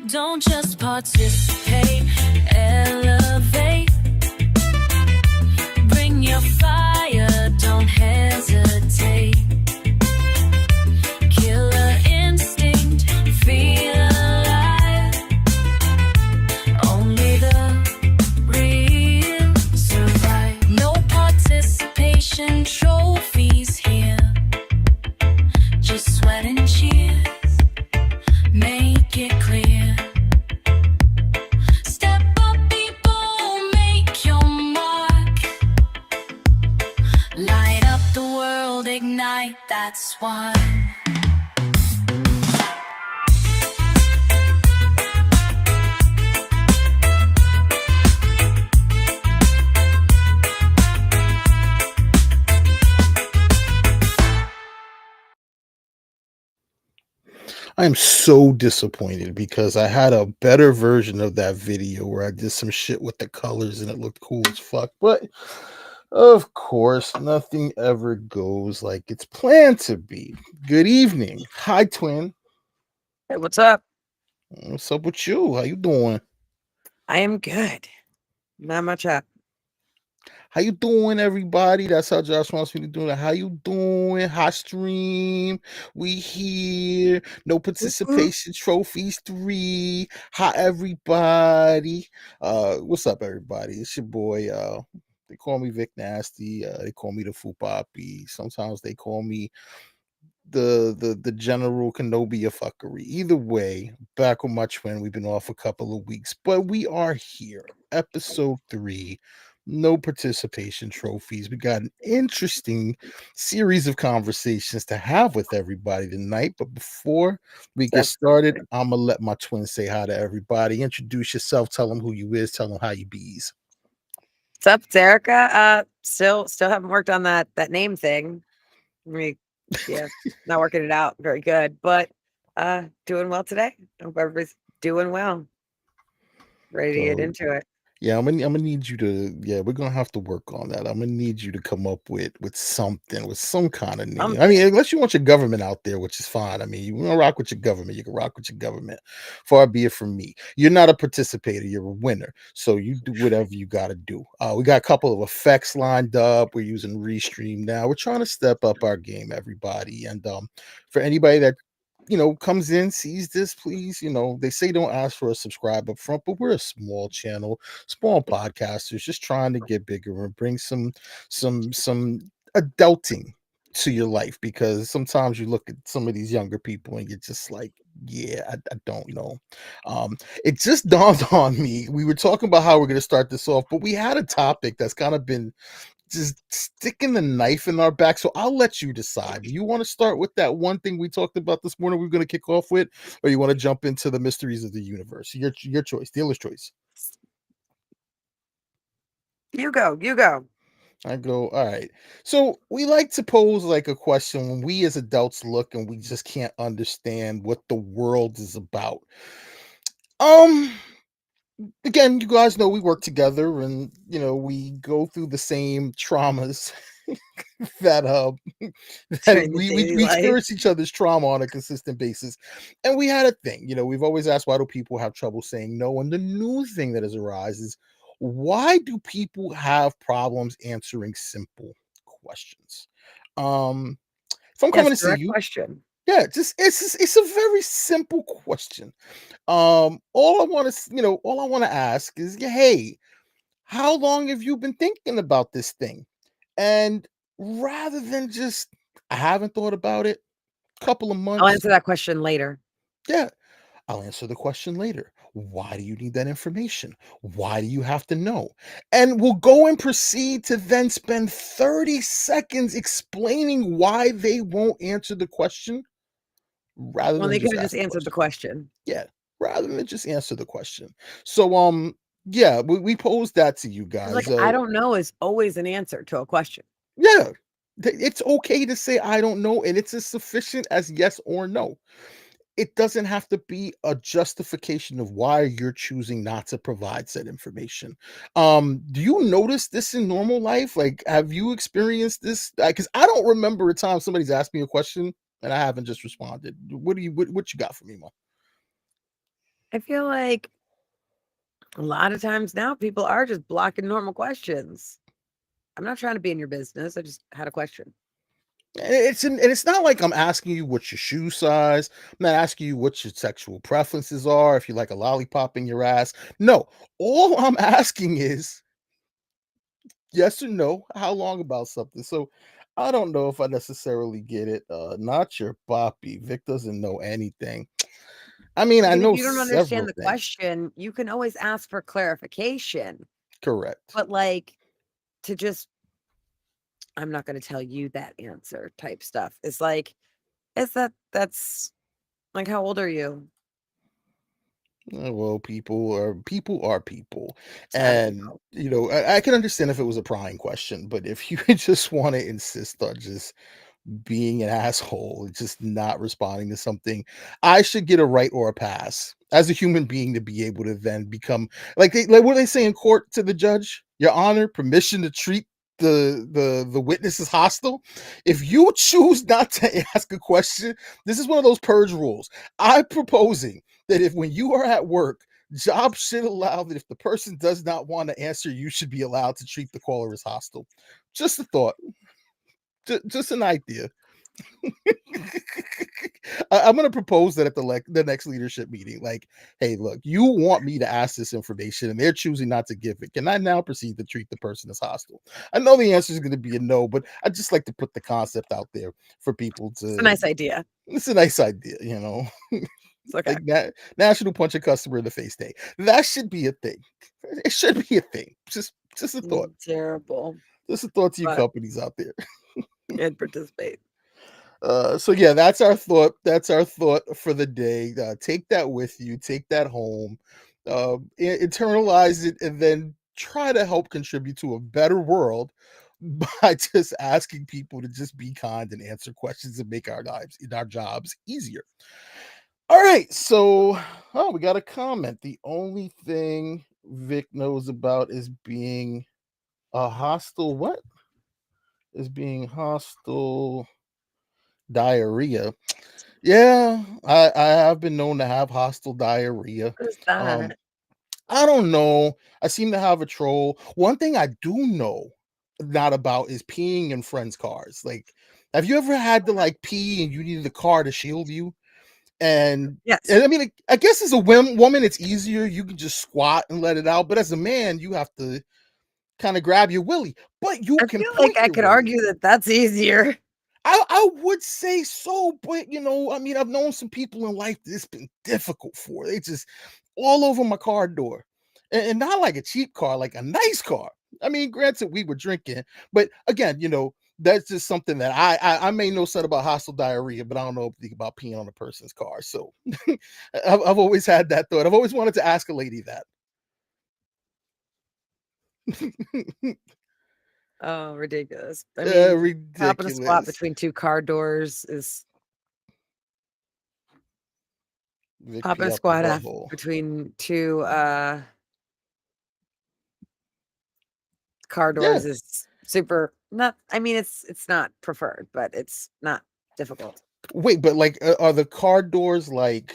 Don't just participate, elevate. Bring your fire, don't hesitate. Killer instinct, feel alive. Only the real survive. No participation trophies here. Just sweat and cheers. Make it clear. Step up, people, make your mark. Light up the world, ignite, that's why. I am so disappointed because I had a better version of that video where I did some shit with the colors and it looked cool as fuck. But of course, nothing ever goes like it's planned to be. Good evening. Hi, twin. Hey, what's up? What's up with you? How you doing? I am good. Not much up. How you doing, everybody? That's how Josh wants me to do it. How you doing? Hot stream. We here. No participation trophies 3. Hi, everybody. What's up, everybody? It's your boy. They call me Vic Nasty. They call me the Fupapi. Sometimes they call me the general Kenobia fuckery. Either way, back with my twin. We've been off a couple of weeks, but we are here. Episode 3. No participation trophies. We got an interesting series of conversations to have with everybody tonight. But before we get started, I'm gonna let my twin say hi to everybody. Introduce yourself. Tell them who you is. Tell them how you bees. What's up, it's Erica? Still haven't worked on that name thing. Not working it out very good, but doing well today. Hope everybody's doing well. Ready to get into it. Yeah, I'm gonna need you to. Yeah, we're gonna have to work on that. I'm gonna need you to come up with something, with some kind of name. I mean, unless you want your government out there, which is fine. I mean, you want to rock with your government, you can rock with your government. Far be it from me. You're not a participator. You're a winner. So you do whatever you got to do. We got a couple of effects lined up. We're using Restream now. We're trying to step up our game, everybody. And for anybody that comes in, sees this, please, they say don't ask for a subscribe up front, but we're a small channel, small podcasters, just trying to get bigger and bring some adulting to your life, because sometimes you look at some of these younger people and you're just like, yeah, I don't know. It just dawned on me, we were talking about how we're going to start this off, but we had a topic that's kind of been just sticking the knife in our back. So I'll let you decide. Do you want to start with that one thing we talked about this morning we're going to kick off with, or you want to jump into the mysteries of the universe? Your choice. Dealer's choice. You go. I go, all right. So we like to pose like a question when we as adults look and we just can't understand what the world is about. Again, you guys know we work together and we go through the same traumas that we experience each other's trauma on a consistent basis. And we had a thing, we've always asked, why do people have trouble saying no? And the new thing that has arisen is, why do people have problems answering simple questions? If I'm coming to see you, question. Yeah, it's a very simple question. All I want to ask is, hey, how long have you been thinking about this thing? And rather than just, I haven't thought about it, couple of months. I'll answer that question later. Yeah, I'll answer the question later. Why do you need that information? Why do you have to know? And we'll go and proceed to then spend 30 seconds explaining why they won't answer the question. Rather than they could have just answered the question. Yeah, rather than just answer the question. So yeah, we posed that to you guys. Like, I don't know is always an answer to a question. Yeah, it's okay to say I don't know, and it's as sufficient as yes or no. It doesn't have to be a justification of why you're choosing not to provide said information. Do you notice this in normal life? Like, have you experienced this? Because I don't remember a time somebody's asked me a question and I haven't just responded. What you got for me, Mo? I feel like a lot of times now people are just blocking normal questions. I'm not trying to be in your business. I just had a question. And it's not like I'm asking you what's your shoe size. I'm not asking you what your sexual preferences are, if you like a lollipop in your ass. No, all I'm asking is yes or no, how long about something. So I don't know if I necessarily get it. Not your boppy. Vic doesn't know anything. I mean, I I mean, if know you don't understand several the things. question, you can always ask for clarification. Correct. But like to just, I'm not going to tell you that answer type stuff. It's like, that's like, how old are you? Well, people are people, I don't and know. I can understand if it was a prying question, but if you just want to insist on just being an asshole and just not responding to something, I should get a right or a pass as a human being to be able to then become like what do they say in court to the judge? Your Honor, permission to treat the witnesses hostile. If you choose not to ask a question, this is one of those purge rules. I'm proposing that if when you are at work, jobs should allow that if the person does not want to answer, you should be allowed to treat the caller as hostile. Just a thought. Just an idea. I'm going to propose that at the next leadership meeting. Like, hey, look, you want me to ask this information, and they're choosing not to give it. Can I now proceed to treat the person as hostile? I know the answer is going to be a no, but I just like to put the concept out there for people It's a to. nice idea. It's a nice idea, It's okay. like National Punch a Customer in the Face Day. That should be a thing. It should be a thing. Just a thought. Terrible. Just a thought to you But companies out there. and participate. So yeah, that's our thought. That's our thought for the day. Take that with you. Take that home. Internalize it, and then try to help contribute to a better world by just asking people to just be kind and answer questions and make our jobs easier. All right, so we got a comment. The only thing Vic knows about is being a hostile. What is being hostile? Diarrhea. Yeah, I have been known to have hostile diarrhea. What is Um, that? I don't know. I seem to have a troll. One thing I do know not about is peeing in friends' cars. Like, have you ever had to like pee and you needed a car to shield you? And Yes. I mean, I guess as a woman, it's easier. You can just squat and let it out. But as a man, you have to kind of grab your willy. But you I can feel like point I your could willy. argue that that's easier. I would say so, but I mean, I've known some people in life that it's been difficult for. They just all over my car door, and not like a cheap car, like a nice car. I mean, granted, we were drinking, but again, that's just something that I may know something about hostile diarrhea, but I don't know anything about peeing on a person's car. So I've always had that thought. I've always wanted to ask a lady that. Oh, ridiculous. I mean, hopping a squat Ridiculous. between two car doors is Vic hopping pee a out the squat butthole. between two car Yeah. doors is super not, I mean, it's not preferred, but it's not difficult. Wait, but like, are the car doors like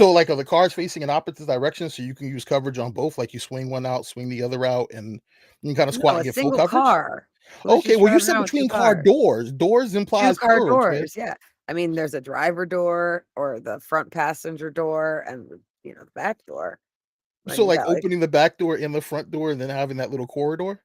are the cars facing in opposite directions so you can use coverage on both? Like you swing one out, swing the other out, and you can kind of squat No, and a get full single coverage? car. Who's Okay, just well, you driving said around with 2 between car cars? doors. Doors 2 implies car plural, twin. doors, yeah. I mean, there's a driver door or the front passenger door and, the back door. Then So you like got, like, opening the back door and the front door and then having that little corridor?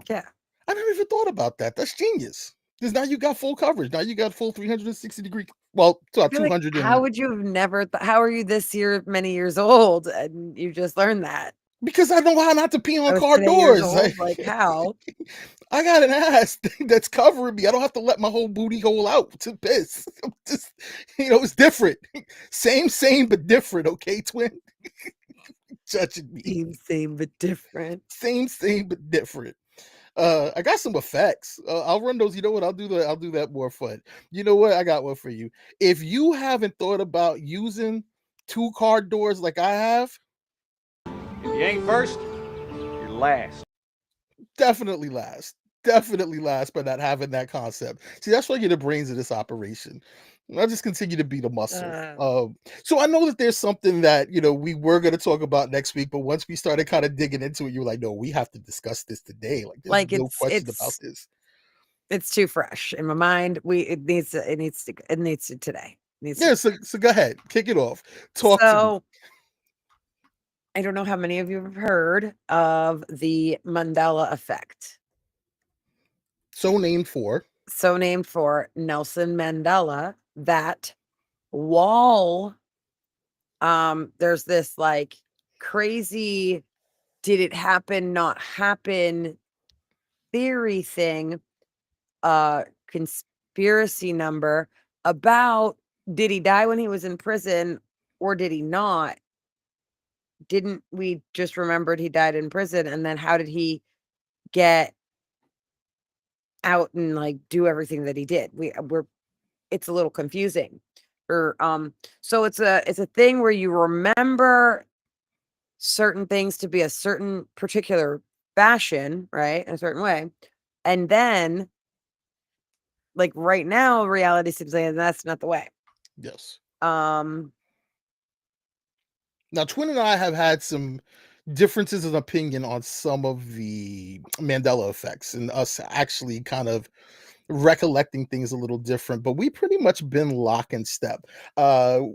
yeah. I never even thought about that. That's genius. Because now you got full coverage. Now you got full 360-degree. Well, it's I about feel like, 200 how and would you have never how are you this year many years old and you just learned that? because I know how not to pee I on was car 10 years doors. old, like, how? I got an ass that's covering me. I don't have to let my whole booty hole out to piss. I'm just, it's different. Same, but different. Okay, twin. Judging me. Same, but different. Same, but different. I got some effects. I'll run those. You know what? I'll do that more fun. You know what? I got one for you. If you haven't thought about using 2 car doors like I have, If you ain't first, you're last. definitely last. Definitely last by not having that concept. See, that's why you're the brains of this operation. I'll just continue to be the muscle. Uh, So I know that there's something that we were going to talk about next week, but once we started kind of digging into it, you were like, "No, we have to discuss this today. Like, there's like no question about this." it's too fresh in my mind. It needs to today. It needs to Yeah. So go ahead, kick it off. Talk to me. So I don't know how many of you have heard of the Mandela effect. So named for. So named for Nelson Mandela. That wall, there's this like crazy did it happen, not happen theory thing, conspiracy number about did he die when he was in prison or did he not? Didn't we just remembered he died in prison, and then how did he get out and like do everything that he did? It's a little confusing. Or so it's a thing where you remember certain things to be a certain particular fashion, right? In a certain way. And then like right now, reality seems like that's not the way. Yes. Um Now, Twin and I have had some differences of opinion on some of the Mandela effects and us actually kind of recollecting things a little different, but we pretty much been lock and step.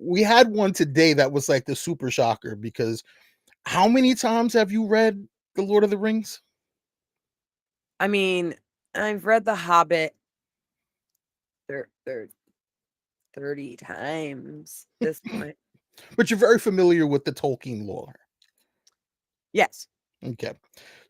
We had one today that was like the super shocker because how many times have you read The Lord of the Rings? I mean, I've read The Hobbit 30 times at this point. But you're very familiar with the Tolkien lore. Yes. Okay.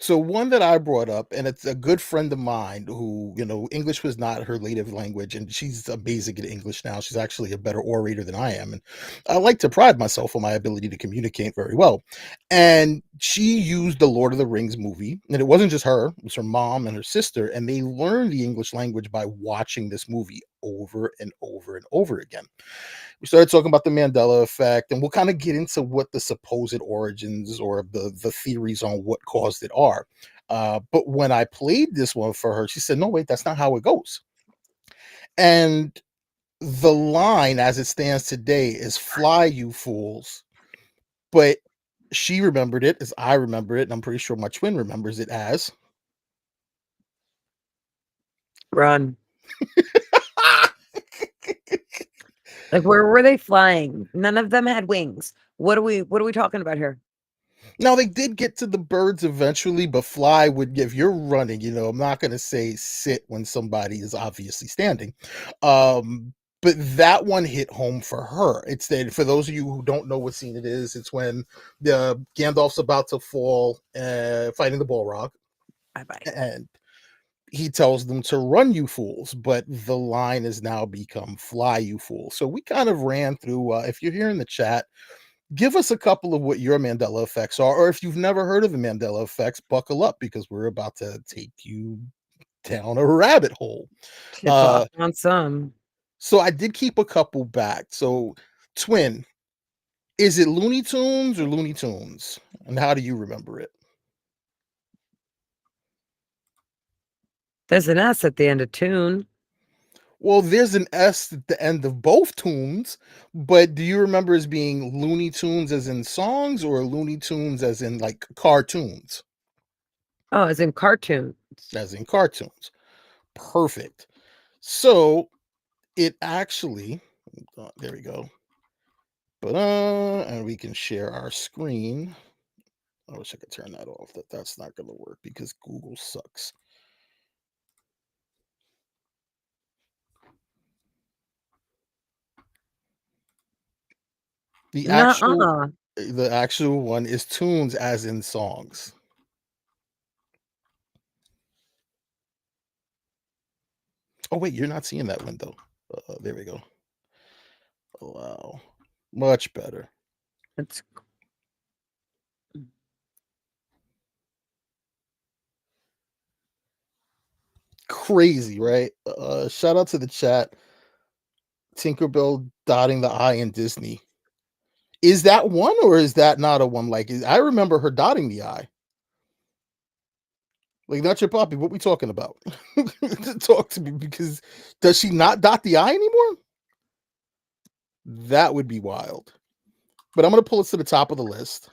So one that I brought up, and it's a good friend of mine who, English was not her native language, and she's amazing at English now. She's actually a better orator than I am. And I like to pride myself on my ability to communicate very well. And she used the Lord of the Rings movie, and it wasn't just her, it was her mom and her sister, and they learned the English language by watching this movie over and over and over again. We started talking about the Mandela effect, and we'll kind of get into what the supposed origins or the theories on what caused it are. But when I played this one for her, she said, "No, wait, that's not how it goes." And the line as it stands today is "Fly, you fools." But she remembered it as I remember it, and I'm pretty sure my twin remembers it as Run. Like where were they flying? None of them had wings. What are we talking about here? Now they did get to the birds eventually, but fly would if you're running, I'm not gonna say sit when somebody is obviously standing. But that one hit home for her. It's that for those of you who don't know what scene it is, it's when the Gandalf's about to fall, fighting the Balrog, Bye-bye. and he tells them to run, you fools, but the line has now become fly, you fools. So we kind of ran through. If you're here in the chat, give us a couple of what your Mandela effects are, or if you've never heard of the Mandela effects, buckle up because we're about to take you down a rabbit hole. Tip off on some. So I did keep a couple back. So, Twin, is it Looney Tunes or Looney Tunes? And how do you remember it? There's an S at the end of tune. Well, there's an S at the end of both tunes, but do you remember as being Looney Tunes as in songs or Looney Tunes as in like cartoons? Oh, as in cartoon. As in cartoons. Perfect. So it actually, there we go. And we can share our screen. I wish I could turn that off. That's not going to work because Google sucks. The actual one is tunes as in songs. Oh wait, you're not seeing that window. There we go. Wow, much better. It's crazy, right? Shout out to the chat. Tinkerbell dotting the I in Disney. Is that one or is that not a one? Like I remember her dotting the I. Like, not your Poppy. What we talking about? Talk to me because does she not dot the I anymore? That would be wild. But I'm gonna pull us to the top of the list,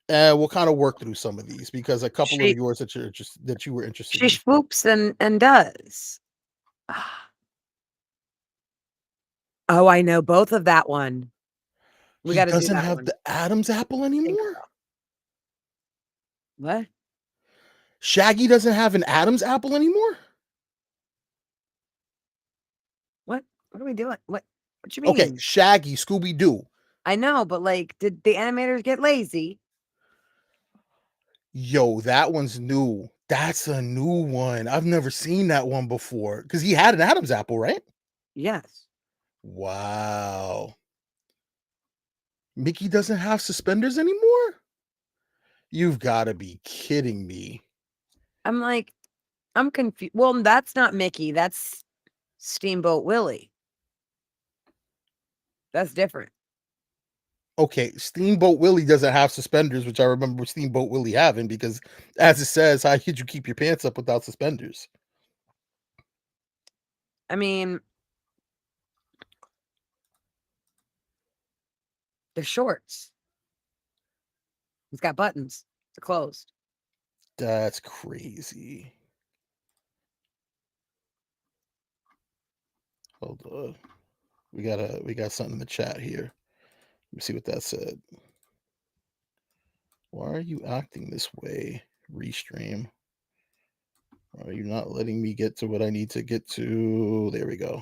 and we'll kind of work through some of these because a couple of She yours that you were interested she in. swoops and does. Oh, I know both of that one. We He got to do doesn't that have one. the Adam's apple anymore. Tinkerbell. What? Shaggy doesn't have an Adam's apple anymore. What? What are we doing? What you Okay, mean? Shaggy, Scooby Doo. I know, but like, did the animators get lazy? Yo, that one's new. That's a new one. I've never seen that one before because he had an Adam's apple, right? Yes. Wow. Mickey doesn't have suspenders anymore? You've got to be kidding me. I'm like, I'm confused. Well, that's not Mickey. That's Steamboat Willie. That's different. Okay, Steamboat Willie doesn't have suspenders, which I remember Steamboat Willie having because, as it says, how could you keep your pants up without suspenders? I mean, they're shorts. It's got buttons. They're closed. That's crazy. Hold on. We got something in the chat here. Let me see what that said. Why are you acting this way, Restream? Are you not letting me get to what I need to get to? There we go.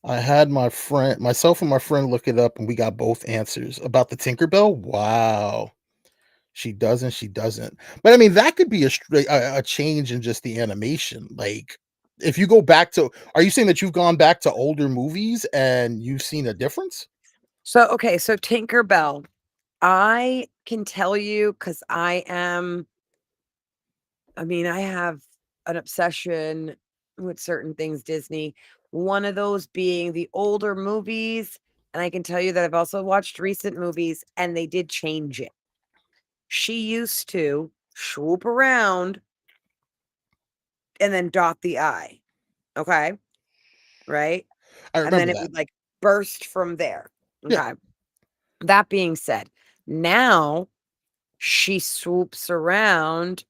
I had myself and my friend look it up, and we got both answers about the Tinkerbell. Wow, she does and she doesn't. But I mean, that could be a change in just the animation. Like, if you go back to, are you saying that you've gone back to older movies and you've seen a difference? So, okay, so Tinkerbell, I can tell you because I have an obsession with certain things Disney. One of those being the older movies. And I can tell you that I've also watched recent movies and they did change it. She used to swoop around and then dot the eye. Okay. Right. I And then remember it that. would like burst from there. Yeah. Okay. That being said, now she swoops around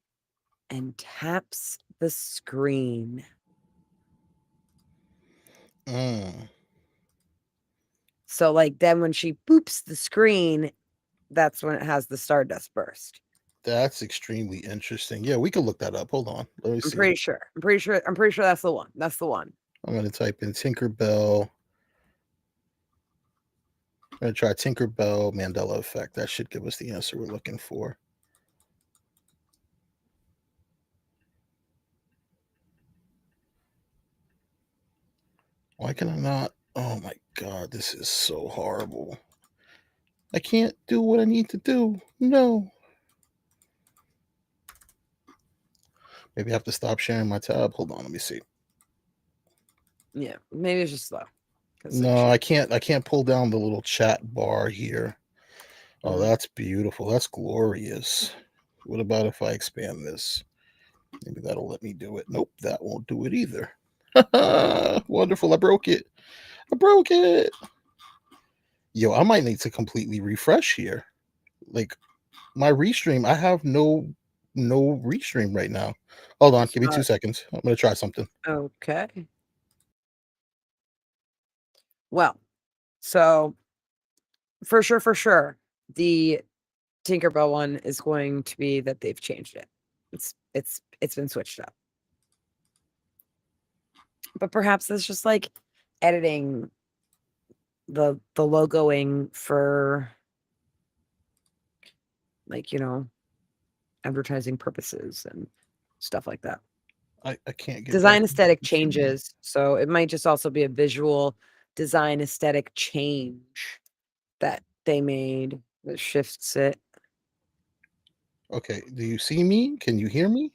and taps the screen. Mm, So, like, then when she boops the screen, that's when it has the stardust burst. that's extremely interesting. Yeah, we can look that up. Hold on. Let me I'm see. pretty sure. I'm pretty sure that's the one. That's the one. I'm going to type in Tinkerbell. I'm going to try Tinkerbell Mandela effect. That should give us the answer we're looking for. Why can I not? Oh my God, this is so horrible. I can't do what I need to do. No. Maybe I have to stop sharing my tab. Hold on, let me see. Yeah, maybe it's just slow. No, I can't pull down the little chat bar here. Oh, Mhm. that's beautiful. That's glorious. What about if I expand this? Maybe that'll let me do it. Nope, that won't do it either. Wonderful. I broke it. I broke it. Yo, I might need to completely refresh here. Like my restream, I have no restream right now. Hold on, give me 2 seconds. I'm gonna try something. Okay. Well, so for sure, the Tinkerbell one is going to be that they've changed it. It's been switched up. But perhaps it's just like editing the logoing for like, advertising purposes and stuff like that. I can't get Design back. aesthetic changes, so it might just also be a visual design aesthetic change that they made that shifts it. Okay, do you see me? Can you hear me?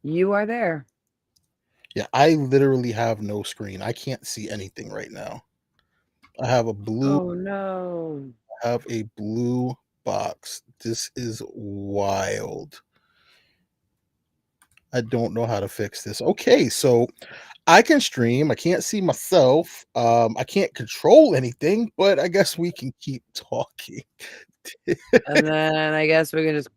You are there. Yeah, I literally have no screen. I can't see anything right now. I have a blue Oh no. box. This is wild. I don't know how to fix this. Okay, so I can stream. I can't see myself. I can't control anything, but I guess we can keep talking. And then I guess we can just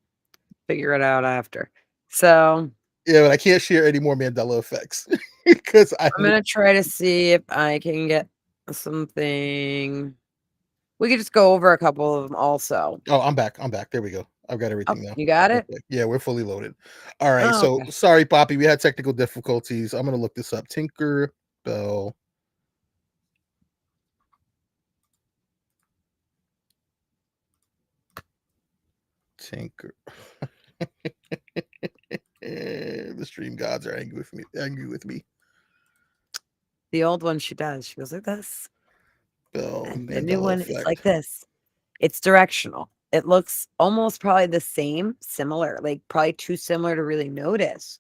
figure it out after. So Yeah, but I can't share any more Mandela effects because I'm gonna try to see if I can get something. We could just go over a couple of them also. Oh, I'm back. I'm back. There we go. I've got Oh, everything now. you got it? Okay. Yeah, we're fully loaded. All right. Oh, So okay. sorry, Poppy. We had technical difficulties. I'm gonna look this up. Tinker Bell. Tinker. The stream gods are angry with me. Angry with me. The old one she does. She goes like this. Bell And the new Mandela one is effect. like this. It's directional. It looks almost probably the same, similar, like probably too similar to really notice.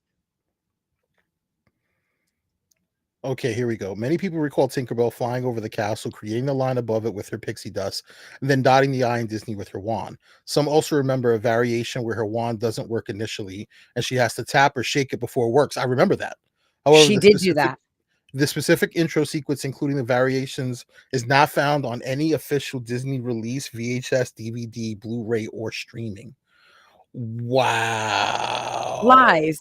Okay, here we go. Many people recall Tinkerbell flying over the castle, creating a line above it with her pixie dust, and then dotting the eye in Disney with her wand. Some also remember a variation where her wand doesn't work initially, and she has to tap or shake it before it works. I remember that. However, She did do that. the specific intro sequence, including the variations, is not found on any official Disney release, VHS, DVD, Blu-ray, or streaming. Wow. Lies.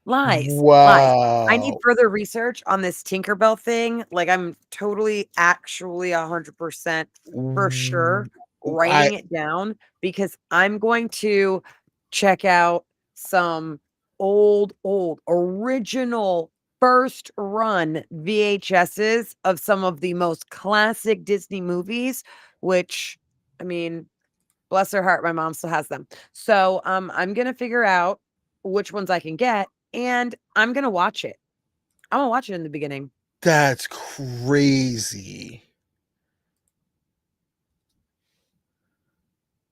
Lies. I need Wow. further research on this Tinkerbell thing. Like I'm totally actually 100% for sure writing it down because I'm going to check out some old original first run VHSs of some of the most classic Disney movies, which I mean, bless her heart, my mom still has them. So I'm gonna figure out which ones I can get and I'm gonna watch it. I'm gonna watch it in the beginning. That's crazy.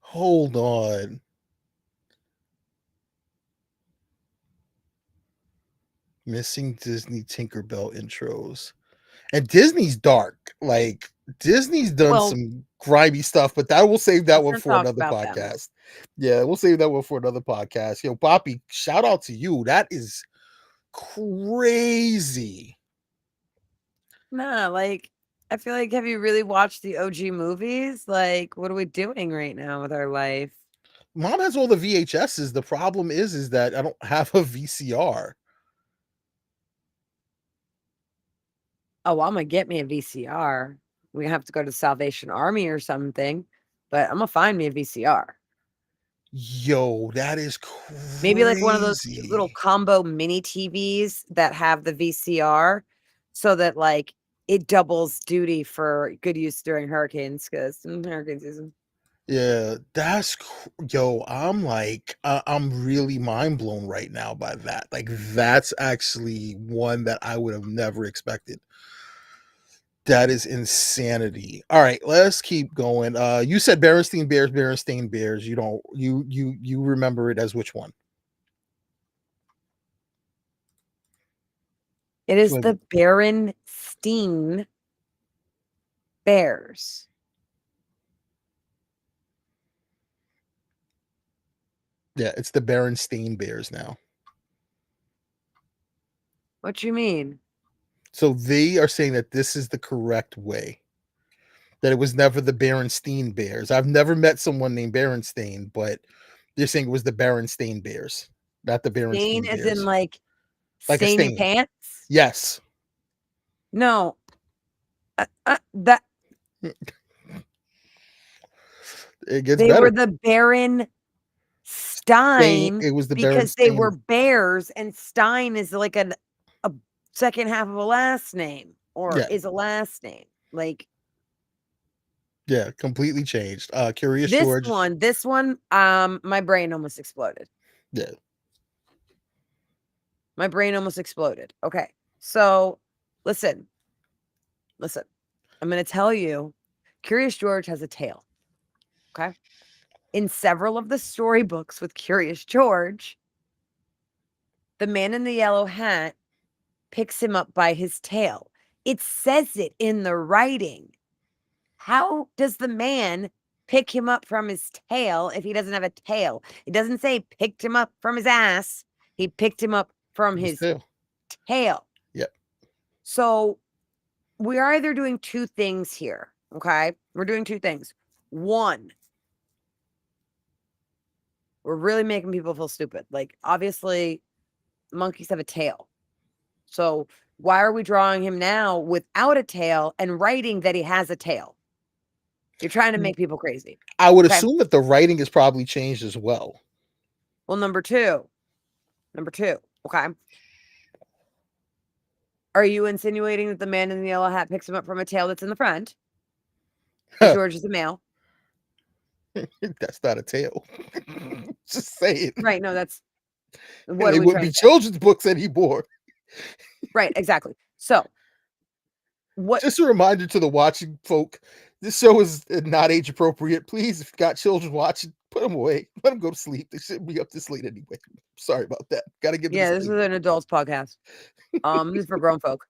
Hold on. Missing Disney Tinkerbell intros. And Disney's dark. Like Disney's done Well, some grimy stuff, but that we'll save that one gonna for talk another about them. podcast. Yeah, we'll save that one for another podcast. Yo, Poppy, shout out to you. That is crazy. Nah, like I feel like have you really watched the OG movies? Like, what are we doing right now with our life? Mom has all the VHSs. The problem is that I don't have a VCR. Oh, I'm gonna get me a VCR. We're gonna have to go to Salvation Army or something, but I'm gonna find me a VCR. Yo, that is crazy. Maybe like one of those little combo mini TVs that have the VCR so that like it doubles duty for good use during hurricanes because hurricane season. Yeah, that's yo. I'm like, I'm really mind blown right now by that. Like, that's actually one that I would have never expected. That is insanity. All right, let's keep going. You said Berenstain Bears. You don't. You remember it as which one? It is Like, the Berenstain Bears. yeah, it's the Berenstain Bears now. What you mean? So they are saying that this is the correct way. That it was never the Berenstain Bears. I've never met someone named Berenstain, but they're saying it was the Berenstain Bears, not the Stain Berenstain as Bears. in like Like a stain your stain. pants? Yes. No. That It gets they better. were the Baron Stein It was the because they were Berenstain. bears, and Stein is like a second half of a last name or Yeah. is a last name. Like Yeah, completely changed. Curious this George. one, my brain almost exploded. Yeah. My brain almost exploded. Okay. So listen. I'm going to tell you, Curious George has a tail. Okay. In several of the storybooks with Curious George, the man in the yellow hat picks him up by his tail. It says it in the writing. How does the man pick him up from his tail if he doesn't have a tail? It doesn't say picked him up from his ass. He picked him up from His his tail. tail. Yep. So we are either doing two things here. Okay. We're doing two things. One, we're really making people feel stupid. Like, obviously, monkeys have a tail. So why are we drawing him now without a tail and writing that he has a tail? You're trying to make people crazy. I would Okay. assume that the writing is probably changed as well. Well, number two. Okay. Are you insinuating that the man in the yellow hat picks him up from a tail that's in the front? And George is a male. That's not a tail. Just saying. Right. No, that's And what they are we wouldn't trying be to say? children's books anymore. Right, exactly. So what Just a reminder to the watching folk, this show is not age appropriate. Please, if you got children watching, put them away. Let them go to sleep. They shouldn't be up this late anyway. Sorry about that. Got to give yeah, them this is an adults podcast. This is for grown folk.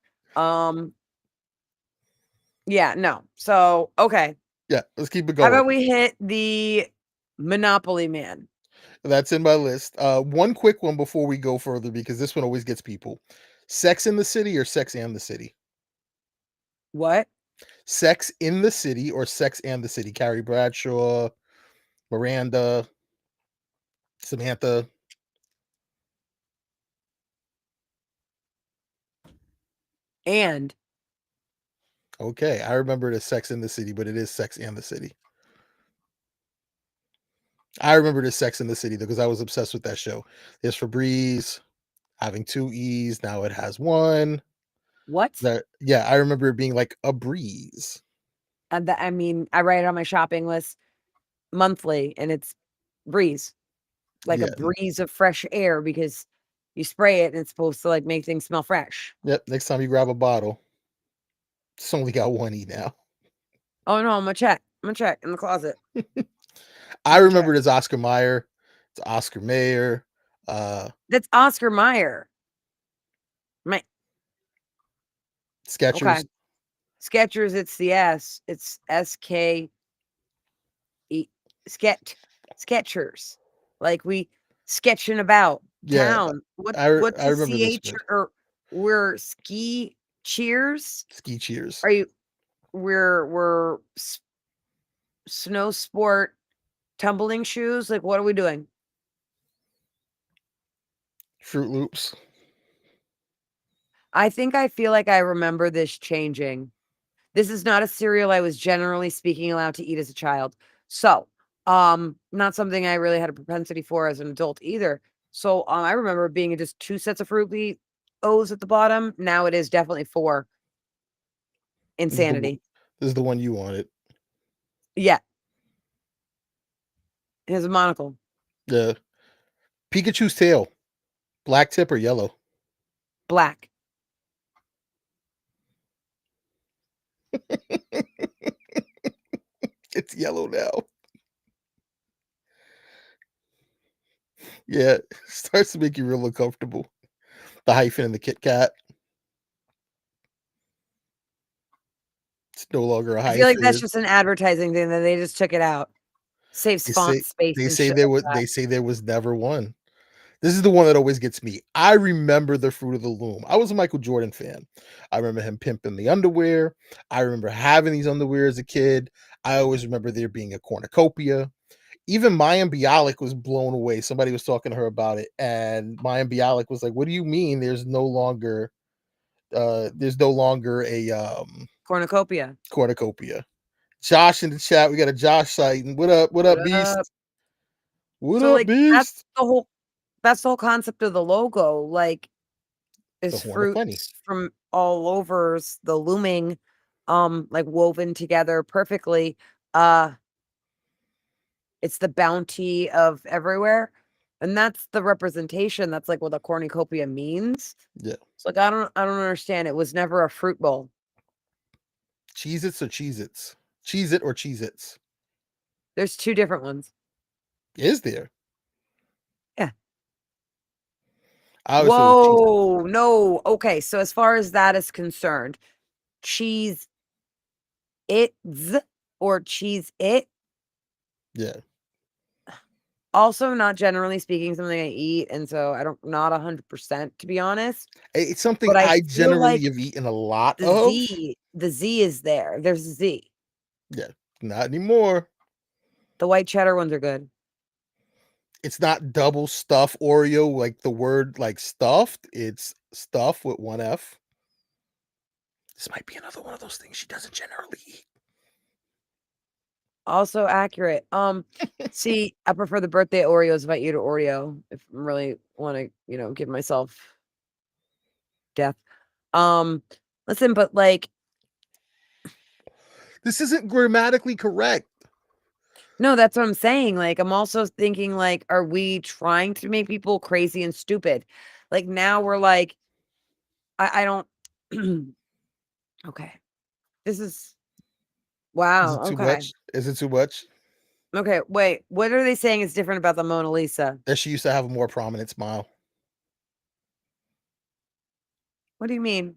Yeah, no. So okay. Yeah, let's keep it How going. about we hit the Monopoly Man? That's in my list. One quick one before we go further, because this one always gets people. Sex in the City or Sex and the City? What? Sex in the City or Sex and the City? Carrie Bradshaw, Miranda, Samantha. And Okay, I remember it as Sex in the City, but it is Sex and the City. I remember it as Sex in the City because I was obsessed with that show. There's Febreze having 2 E's. Now it has 1. what? Yeah, I remember it being like a breeze. I mean, I write it on my shopping list monthly, and it's breeze, like Yeah. a breeze of fresh air, because you spray it and it's supposed to like make things smell fresh. Yep. Next time you grab a bottle, it's only got 1 E now. Oh no, I'm gonna check. I'm gonna check in the closet. I remember it as Oscar Mayer. It's Oscar Mayer. That's Oscar Mayer. My Skechers. okay. Skechers, it's the S. It's SK Skechers. Like we sketching about Yeah, town. What's I remember this CH bit. or we're ski cheers? Ski cheers. Are you we're snow sport tumbling shoes? Like what are we doing? Fruit Loops. I feel like I remember this changing. This is not a cereal I was generally speaking allowed to eat as a child. So, not something I really had a propensity for as an adult either. So, I remember it being just 2 sets of Fruit O's at the bottom. Now it is definitely 4. Insanity. This is the one you wanted. Yeah. It has a monocle. Yeah. Pikachu's tail. Black tip or yellow? Black. It's yellow now. Yeah, it starts to make you real uncomfortable. The hyphen and the Kit Kat. It's no longer a I hyphen. feel like that's just an advertising thing that they just took it out. Saves They font say, space. they and say shit there like was that. they say there was never one. This is the one that always gets me. I remember the Fruit of the Loom. I was a Michael Jordan fan. I remember him pimping the underwear. I remember having these underwear as a kid. I always remember there being a cornucopia. Even Mayim Bialik was blown away. Somebody was talking to her about it, and Mayim Bialik was like, "What do you mean? There's no longer a Cornucopia. cornucopia?" Josh in the chat. We got a Josh sighting. What up? What up, Beast? What So up, like Beast? that's the whole concept of the logo. Like is The Horn of Plenty. fruits from all over the looming, like woven together perfectly. It's the bounty of everywhere. And that's the representation. That's like what a cornucopia means. Yeah. It's like I don't understand. It was never a fruit bowl. Cheez-Its or Cheez-Its? Cheez-It or Cheez-Its? There's 2 different ones. Is there? Yeah. I always thought it was Cheez-It. Whoa, no. Okay, so as far as that is concerned, cheese it's or cheese it. Yeah. also not generally speaking something I eat, and so I don't not 100% to be honest. It's something But I I feel generally like have eaten a lot the of. Z is there. There's a Z. Yeah, not anymore. The white cheddar ones are good. It's not double stuff Oreo like the word like stuffed. It's stuff with one F. This might be another one of those things she doesn't generally eat. Also accurate. See, I prefer the birthday Oreos if I eat an Oreo. If I really want to, give myself death. Listen, but like, This isn't grammatically correct. no, that's what I'm saying. Like, I'm also thinking, like, are we trying to make people crazy and stupid? Like now we're like, I don't. Okay, this is Is wow. it too Okay, much? Is it too much? okay. Wait, what are they saying is different about the Mona Lisa? That she used to have a more prominent smile. What do you mean?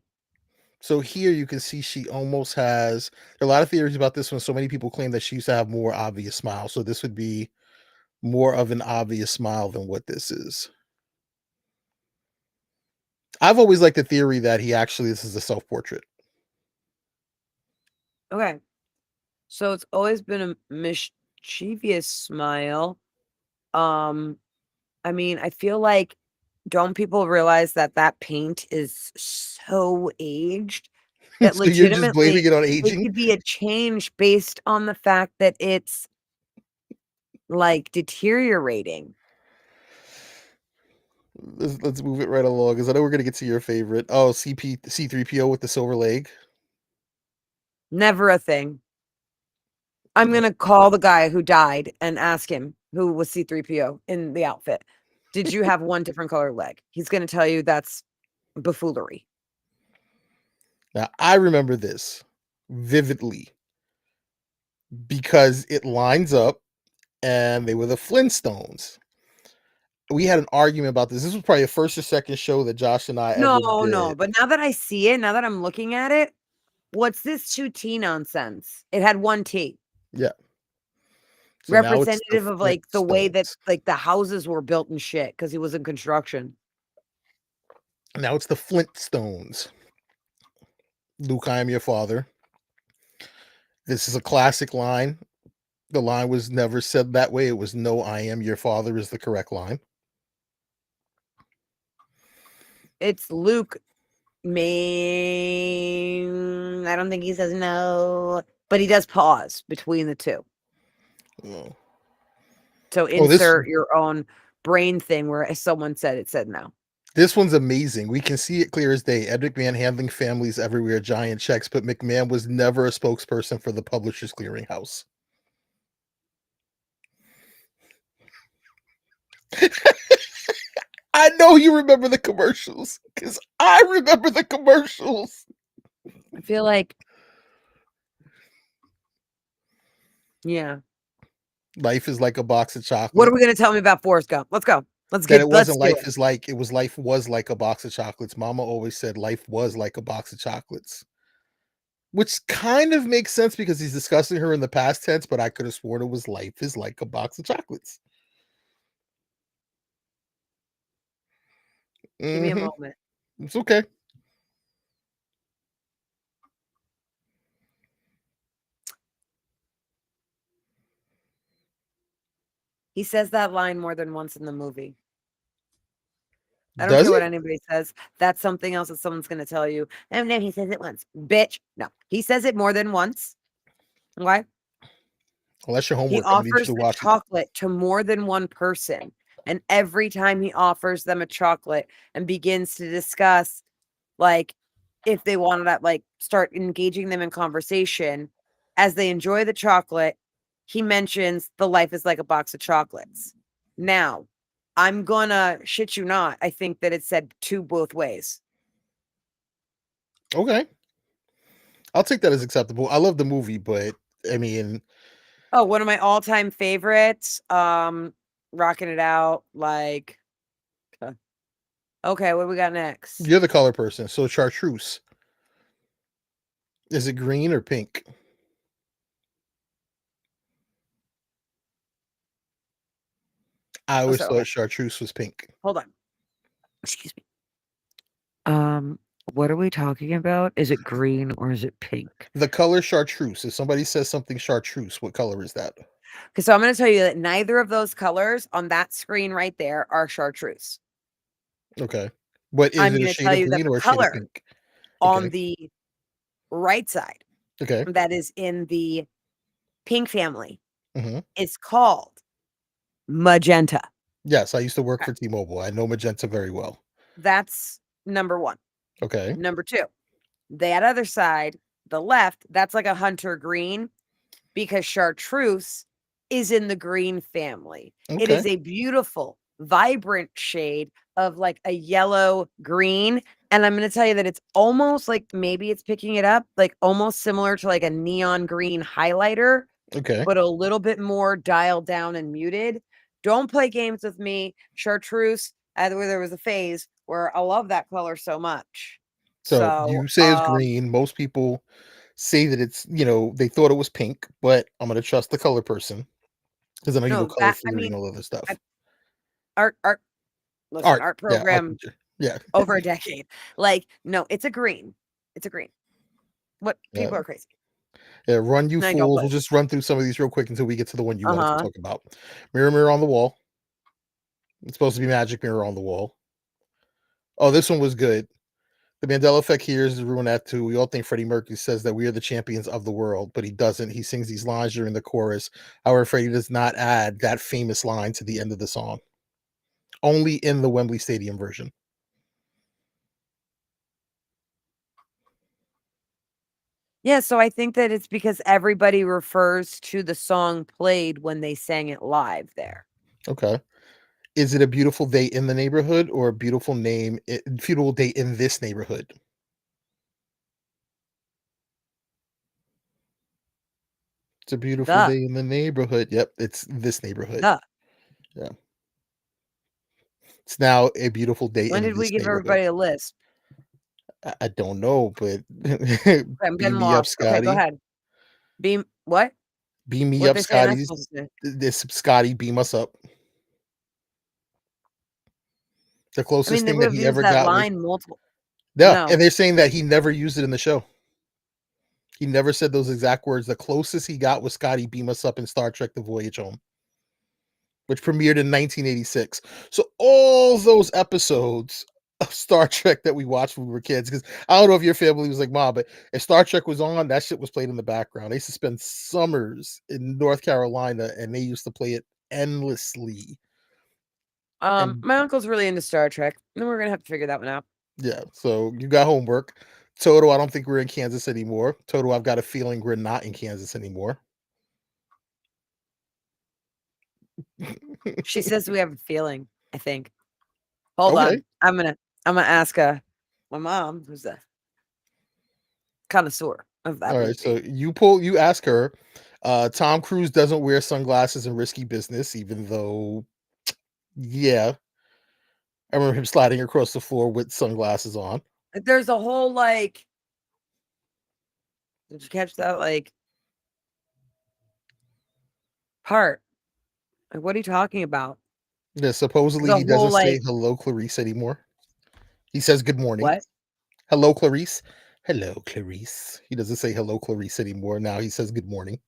So here you can see she almost has. There are a lot of theories about this one. So many people claim that she used to have more obvious smile. So this would be more of an obvious smile than what this is. I've always liked the theory that this is a self portrait. Okay, so it's always been a mischievous smile. Um, I mean, I feel like don't people realize that that paint is so aged that So you're just blaming legitimately it on it aging. could be a change based on the fact that it's like deteriorating. Let's move it right along because I know we're gonna get to your favorite. Oh, C3PO with the silver leg. Never a thing. I'm gonna call the guy who died and ask him who was C3PO in the outfit. Did you have one different color leg? He's gonna tell you that's buffoonery. Now I remember this vividly because it lines up, and they were the Flintstones. We had an argument about this. This was probably the first or second show that Josh and I ever No, did. but now that I see it, now that I'm looking at it, what's this 2T nonsense? It had 1T. Yeah. So now it's the Representative of, like, the way that, Flintstones. like, the houses were built and shit because he was in construction. Now it's the Flintstones. Luke, I am your father. This is a classic line. The line was never said that way. It was no, I am your father is the correct line. It's Luke I don't think he says no, but he does pause between the two. Oh. So Oh, insert your own brain thing where someone said it said no. this one's amazing. We can see it clear as day. Ed McMahon handling families everywhere, giant checks, but McMahon was never a spokesperson for the Publishers Clearinghouse. I know you remember the commercials because I remember the commercials. I feel like, yeah. Life is like a box of What are chocolate. we going to tell me about Forrest Gump? Let's go. Let's That it let's wasn't do life it. is like it was life was like a box of chocolates. Mama always said life was like a box of chocolates. Which kind of makes sense because he's discussing her in the past tense, but I could have sworn it was life is like a box of chocolates. Give me a Mhm. moment. It's okay. He says that line more than once in the movie. I don't Does care what he? anybody says. That's something else that someone's going to tell you. Oh, no, he says it once. Bitch. No, he says it more than once. Why? Well, that's your He homework. I'm gonna need you offers to the watch it. chocolate to more than one person. And every time he offers them a chocolate and begins to discuss, like, if they want to, like, start engaging them in conversation as they enjoy the chocolate, he mentions the life is like a box of chocolates. Now, I'm gonna shit you not. I think that it's said two both ways. Okay. I'll take that as acceptable. I love the movie, but I mean, Oh, one of my all-time favorites. Rocking It Out, like, okay, what do we got next? you're the color person. So chartreuse. Is it green or pink? I Oh, always so, thought okay, chartreuse was pink. hold on. Excuse me. What are we talking about? Is it green or is it pink? The color chartreuse. If somebody says something chartreuse, what color is that? Okay, so I'm going to tell you that neither of those colors on that screen right there are chartreuse. Okay. But is I'm it a going to shade tell of you that green the or a shade of color pink? on Okay. the right side Okay. that is in the pink family hmm is called magenta. Yes, I used to work Okay, for T-Mobile. I know magenta very well. that's number one. Okay. Number two, that other side, the left, that's like a hunter green because chartreuse is in the green family. It Okay. is a beautiful, vibrant shade of like a yellow green. And I'm going to tell you that it's almost like maybe it's picking it up, like almost similar to like a neon green highlighter, Okay. but a little bit more dialed down and muted. Don't play games with me. Chartreuse, where there was a phase where I love that color so much. So So, you say it's green. Most people say that it's, they thought it was pink, but I'm gonna trust the color person because I know you know no, color that, I theory and mean, all other stuff. I, art, listen, Art. art Yeah, art program teacher. Yeah. over a decade. Like, no, it's a green. It's a green. What Yeah. people are crazy. Yeah. Run, you I don't fools. play. We'll just run through some of these real quick until we get to the one you wanted to Uh-huh. talk about. Mirror, mirror on the wall. It's supposed to be magic mirror on the wall. Oh, this one was good. The Mandela effect here is ruin that too. We all think Freddie Mercury says that we are the champions of the world, but he doesn't. He sings these lines during the chorus. However, Freddie does not add that famous line to the end of the song. Only in the Wembley Stadium version. Yeah, so I think that it's because everybody refers to the song played when they sang it live there. Okay. Is it a beautiful day in the neighborhood or a beautiful day in this neighborhood? It's a beautiful The, day in the neighborhood. Yep, it's this neighborhood. the. Yeah. It's now a beautiful day When in did we this give neighborhood. everybody a list? I don't know, but I'm beam getting me up, lost. Okay, go Scotty. ahead. Beam what? Beam me What up, they say am I Scotty. supposed to say? This Scotty, beam us up. The I mean, closest they thing would that have he used ever that got was line multiple. yeah, and No. they're saying that he never used it in the show. He never said those exact words. The closest he got was Scotty, beam us up in Star Trek: The Voyage Home, which premiered in 1986. So all those episodes of Star Trek that we watched when we were kids, because I don't know if your family was like, Mom, but if Star Trek was on, that shit was played in the background. They used to spend summers in North Carolina and they used to play it endlessly. And My uncle's really into Star Trek. And we're gonna have to figure that one out. yeah, so you got homework. Toto, I don't think we're in Kansas anymore. Toto, I've got a feeling we're not in Kansas anymore. She says we have a feeling, I think. Hold Okay. on. I'm gonna ask my mom, who's a connoisseur of that All right. So movie. you ask her. Tom Cruise doesn't wear sunglasses in Risky Business, even though, yeah, I remember him sliding across the floor with sunglasses on. There's a whole like did you catch that like part? Like, what are you talking about? Yeah, There's supposedly a he whole doesn't say like hello, Clarice anymore. He says good morning. what? Hello, Clarice. Hello, Clarice. He doesn't say hello, Clarice anymore. Now he says good morning.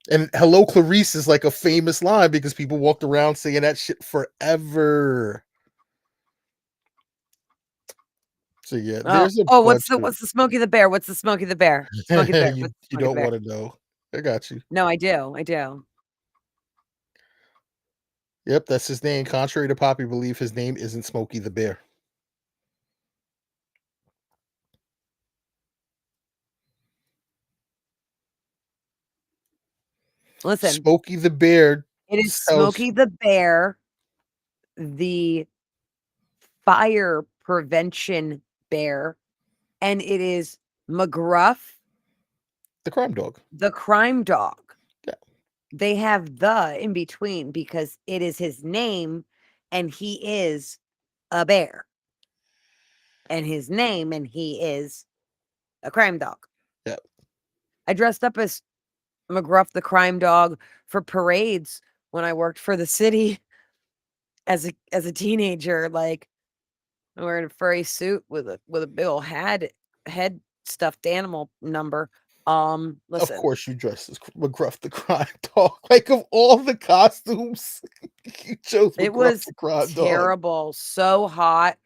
And hello, Clarice is like a famous line because people walked around saying that shit forever. So yeah, Oh, there's a oh, bunch of what's the Smokey the Bear? What's the Smokey the Bear? Smokey the Bear. you What's the you Smokey the don't Bear? want to know. I got you. No, I do. I do. Yep, that's his name. Contrary to popular belief, his name isn't Smokey the Bear. Listen, Smokey the Bear it is tells Smokey the Bear, the fire prevention bear, and it is McGruff, the crime dog. the crime dog. Yeah. They have the in between because it is his name and he is a bear. And his name and he is a crime dog. Yeah. I dressed up as McGruff the crime dog for parades when I worked for the city as a teenager. Like, I'm wearing a furry suit with a big old head stuffed animal number. Of Listen, course, you dressed as McGruff the crime dog. Like, of all the costumes, you chose it McGruff was the crime dog. terrible. So hot,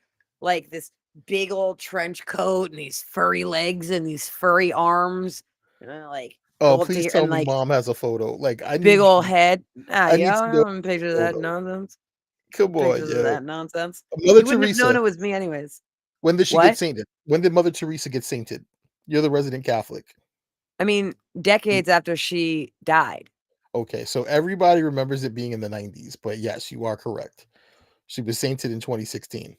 like this big old trench coat and these furry legs and these furry arms, like Oh, gold please teeth tell and me like mom has a photo. Like, I big need old head. I need Yeah, to I know don't have pictures of the that photo. nonsense. Come on, Pictures of yo. that nonsense. Mother You wouldn't have known Teresa. it was me anyways. When did she What? get sainted? When did Mother Teresa get sainted? You're the resident Catholic. I mean, decades after she died. Okay, so everybody remembers it being in the 90s, but yes, you are correct. She was sainted in 2016.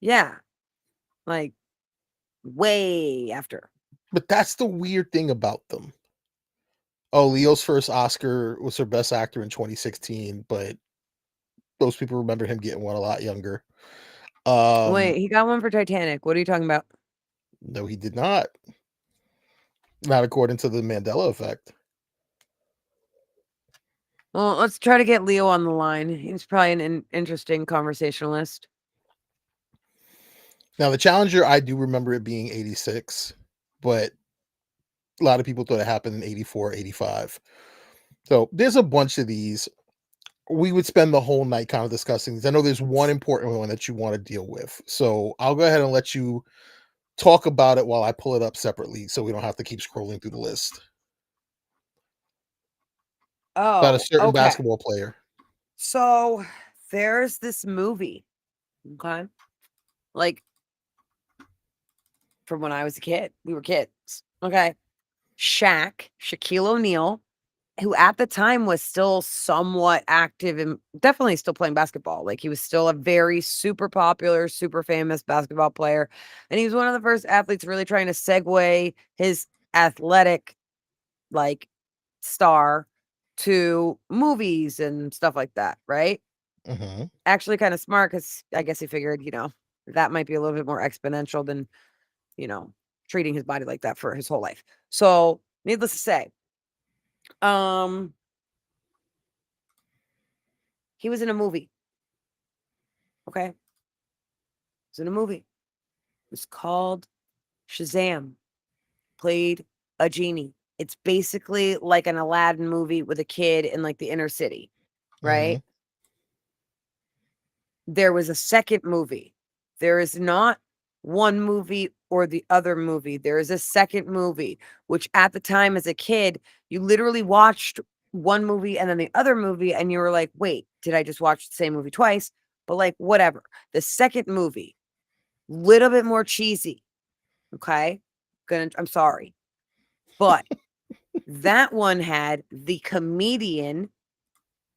Yeah. Like way after. But that's the weird thing about them. Oh, Leo's first Oscar was her best actor in 2016, but those people remember him getting one a lot younger. Wait, he got one for Titanic. What are you talking about? No, he did not. Not according to the Mandela effect. Well, let's try to get Leo on the line. He's probably an interesting conversationalist. Now, the Challenger, I do remember it being 86, but a lot of people thought it happened in 84, 85. So there's a bunch of these. We would spend the whole night kind of discussing these. I know there's one important one that you want to deal with. So I'll go ahead and let you talk about it while I pull it up separately so we don't have to keep scrolling through the list. About a Oh, certain okay. basketball player. So there's this movie. Okay. Like from when I was a kid. We were kids. Okay. Shaquille O'Neal, who at the time was still somewhat active and definitely still playing basketball. Like he was still a very super popular, super famous basketball player. And he was one of the first athletes really trying to segue his athletic like star to movies and stuff like that, right? Mm-hmm. Actually kind of smart because I guess he figured, that might be a little bit more exponential than, treating his body like that for his whole life. So needless to say, he was in a movie. Okay. He was in a movie. It was called Shazam. Played a genie. It's basically like an Aladdin movie with a kid in like the inner city, right? There was a second movie. There is not one movie or the other movie. There is a second movie, which at the time as a kid, you literally watched one movie and then the other movie, and you were like, wait, did I just watch the same movie twice? But like, whatever. The second movie, little bit more cheesy. Okay. I'm sorry. But that one had the comedian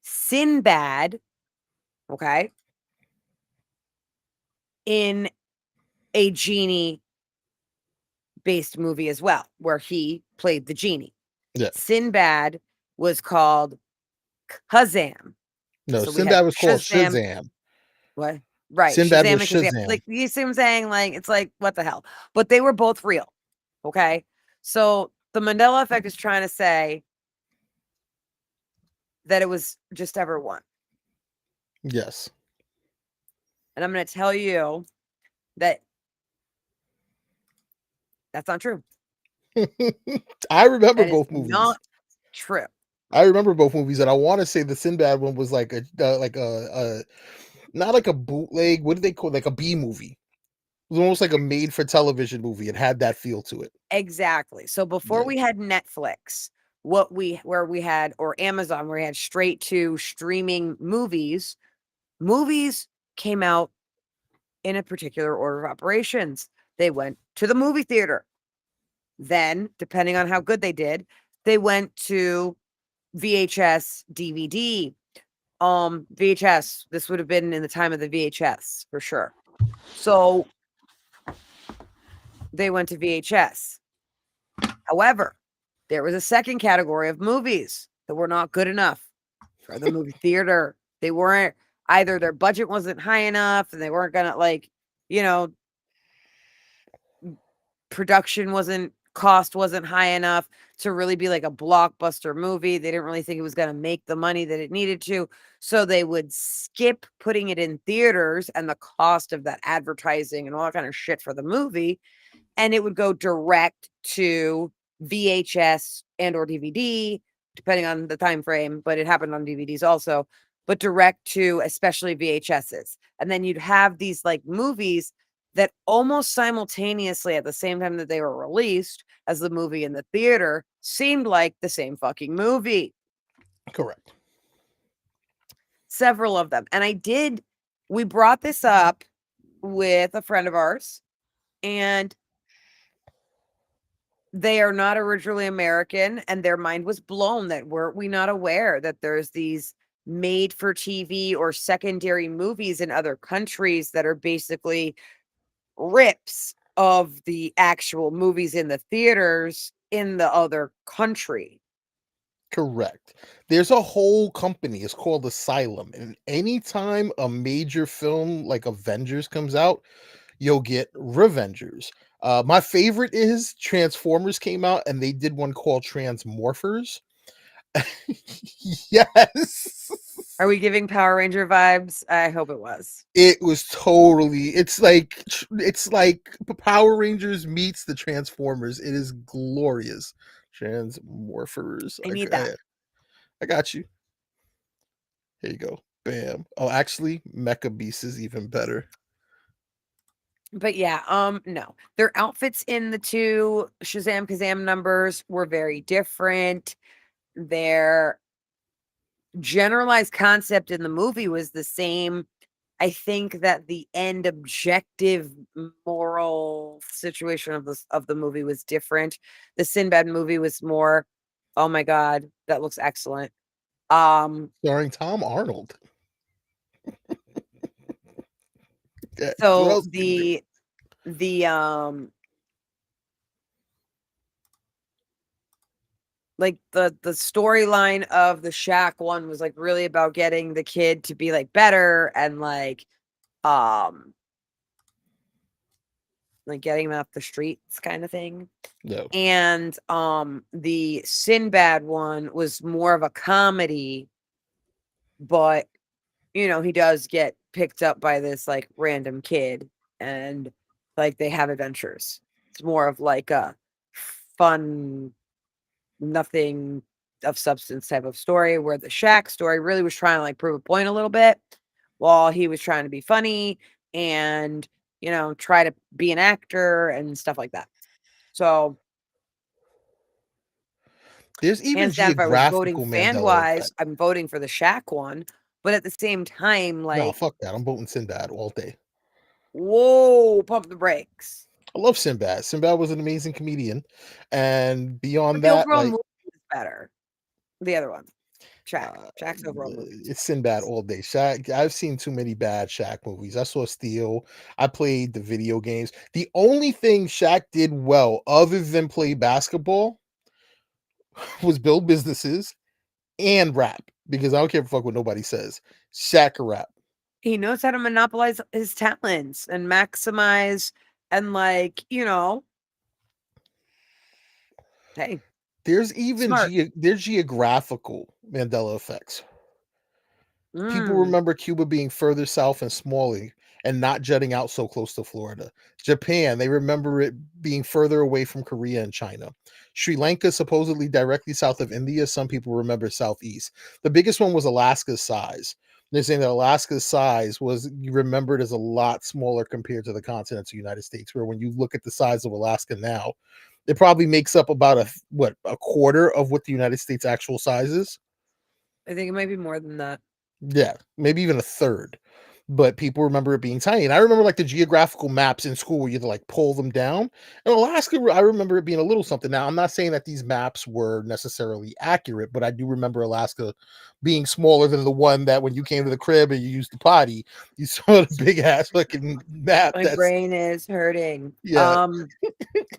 Sinbad, okay, in a genie based movie as well, where he played the genie. Yeah. Sinbad was called Kazam. No, So we had Sinbad was called Shazam. What? Right. Sinbad Shazam was and Kazam. Shazam. Like, you see what I'm saying? Like, it's like, what the hell? But they were both real. Okay. So the Mandela effect is trying to say that it was just ever one. Yes. And I'm going to tell you that that's not true. I remember That is both movies. not true. I remember both movies, and I want to say the Sinbad one was like a not like a bootleg. What do they call it? Like a B movie? It was almost like a made-for-television movie. It had that feel to it. Exactly. So before Yeah. we had Netflix, or Amazon, where we had straight to streaming movies came out in a particular order of operations. They went to the movie theater. Then, depending on how good they did, they went to VHS, DVD. VHS, this would have been in the time of the VHS for sure. So they went to VHS. However, there was a second category of movies that were not good enough for the movie theater. They weren't, either their budget wasn't high enough and they weren't gonna production wasn't cost wasn't high enough to really be like a blockbuster movie. They didn't really think it was going to make the money that it needed to. So they would skip putting it in theaters and the cost of that advertising and all that kind of shit for the movie. And it would go direct to VHS and or DVD, depending on the time frame, but it happened on DVDs also, but direct to especially VHSs. And then you'd have these like movies that almost simultaneously at the same time that they were released as the movie in the theater seemed like the same fucking movie. Correct. Several of them. And we brought this up with a friend of ours, and they are not originally American, and their mind was blown that weren't we not aware that there's these made for TV or secondary movies in other countries that are basically rips of the actual movies in the theaters in the other country. Correct. There's a whole company. It's called Asylum, and anytime a major film like Avengers comes out, you'll get Revengers. My favorite is Transformers came out, and they did one called Transmorphers. Yes. Are we giving Power Ranger vibes? I hope it was. It was totally. It's like Power Rangers meets the Transformers. It is glorious. Transmorphers. I need that. I got you. Here you go. Bam. Oh, actually, Mecha Beast is even better. But yeah, no. Their outfits in the two Shazam Kazam numbers were very different. Their generalized concept in the movie was the same. I think that the end objective moral situation of the movie was different. The Sinbad movie was more, oh my god, that looks excellent. Starring Tom Arnold. Yeah, who So else can do it? the like the storyline of the Shaq one was like really about getting the kid to be like better and like getting him off the streets kind of thing. No. And the Sinbad one was more of a comedy, but you know, he does get picked up by this like random kid and like they have adventures. It's more of like a fun, nothing of substance type of story, where the Shaq story really was trying to like prove a point a little bit while he was trying to be funny and, you know, try to be an actor and stuff like that. So There's even hands down, if I was voting geographical fan Mandela wise, effect. I'm voting for the Shaq one. But at the same time, No, like, fuck that. I'm voting Sinbad all day. whoa, pump the brakes. I love Sinbad. Sinbad was an amazing comedian, and But beyond the that, overall like movie is better. The other one. Shaq's overall movie. it's Sinbad all day. Shaq. I've seen too many bad Shaq movies. I saw Steel. I played the video games. The only thing Shaq did well, other than play basketball, was build businesses and rap. Because I don't care fuck what nobody says. Shaq can rap. He knows how to monopolize his talents and maximize and like, you know, hey, There's even smart. there's geographical Mandela effects. People Mm. remember Cuba being further south and smaller and not jutting out so close to Florida. Japan, they remember it being further away from Korea and China. Sri Lanka, supposedly directly south of India. Some people remember southeast. The biggest one was Alaska's size. They're saying that Alaska's size was remembered as a lot smaller compared to the continental United States, where when you look at the size of Alaska now, it probably makes up about a quarter of what the United States actual size is. I think it might be more than that. Yeah, maybe even a third. But people remember it being tiny. And I remember like the geographical maps in school where you had to like pull them down. And Alaska, I remember it being a little something. Now, I'm not saying that these maps were necessarily accurate, but I do remember Alaska being smaller than the one that when you came to the crib and you used the potty, you saw the big ass fucking map. My brain is hurting. Yeah.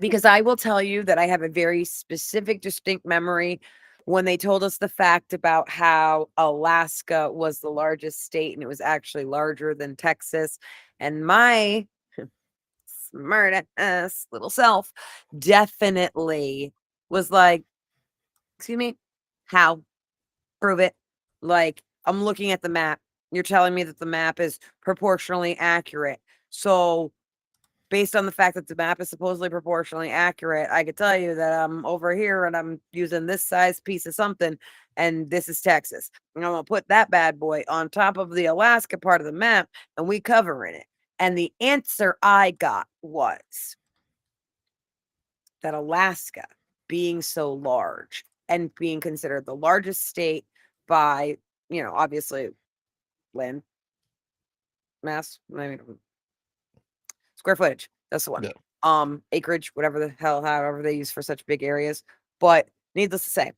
Because I will tell you that I have a very specific, distinct memory when they told us the fact about how Alaska was the largest state and it was actually larger than Texas. And my murderous little self definitely was like, excuse me, how? Prove it. Like, I'm looking at the map. You're telling me that the map is proportionally accurate. So, based on the fact that the map is supposedly proportionally accurate, I could tell you that I'm over here and I'm using this size piece of something, and this is Texas. And I'm gonna put that bad boy on top of the Alaska part of the map, and we covering it. And the answer I got was that Alaska, being so large and being considered the largest state by, obviously land mass, I mean, square footage. That's the one. Yeah. Acreage, whatever the hell, however they use for such big areas. But needless to say,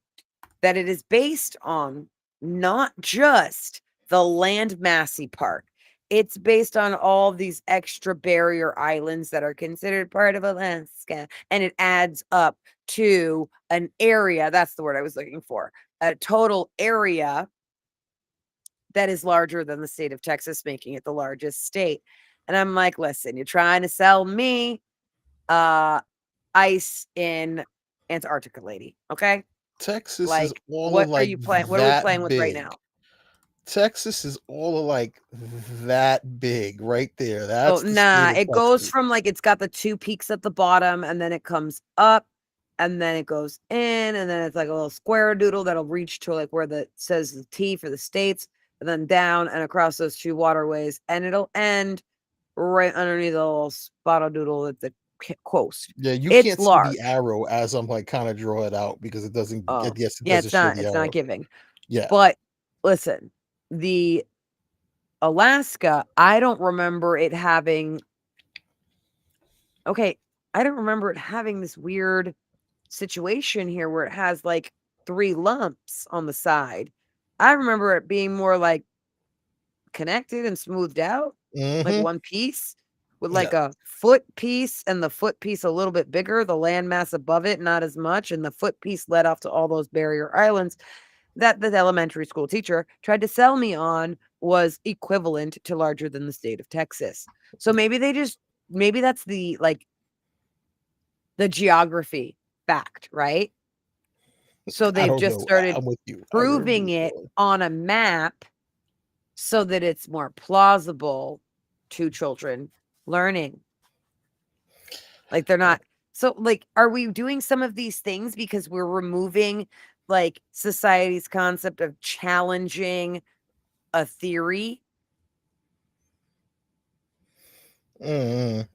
that it is based on not just the land massy part. It's based on all these extra barrier islands that are considered part of Alaska, and it adds up to an area. That's the word I was looking for. A total area that is larger than the state of Texas, making it the largest state. And I'm like, listen, you're trying to sell me ice in Antarctica, lady. Okay. Texas is Like, all what of are like you playing? What are we that playing with right big. now? Texas is all of like that big right there. Oh, That's the state nah. of It goes Texas. from like, it's got the two peaks at the bottom, and then it comes up, and then it goes in, and then it's like a little square doodle that'll reach to like where the says the T for the states, and then down and across those two waterways, and it'll end right underneath the little spot doodle at the coast. Yeah, you It's can't see the large. arrow as I'm like kind of draw it out because it doesn't. Oh, Yes, it yeah, doesn't show the it's arrow. not giving. Yeah, But listen, the Alaska, I don't remember it having. Okay, I don't remember it having this weird situation here where it has like 3 lumps on the side. I remember it being more like connected and smoothed out, like hmm one piece with yeah. like a foot piece, and the foot piece a little bit bigger, the landmass above it not as much, and the foot piece led off to all those barrier islands that the elementary school teacher tried to sell me on was equivalent to larger than the state of Texas. So maybe that's the like the geography fact, right? So I they've don't just know. started I'm with you. I remember proving you it going. on a map so that it's more plausible to children learning. Like they're not so like are we doing some of these things because we're removing like society's concept of challenging a theory? Mm.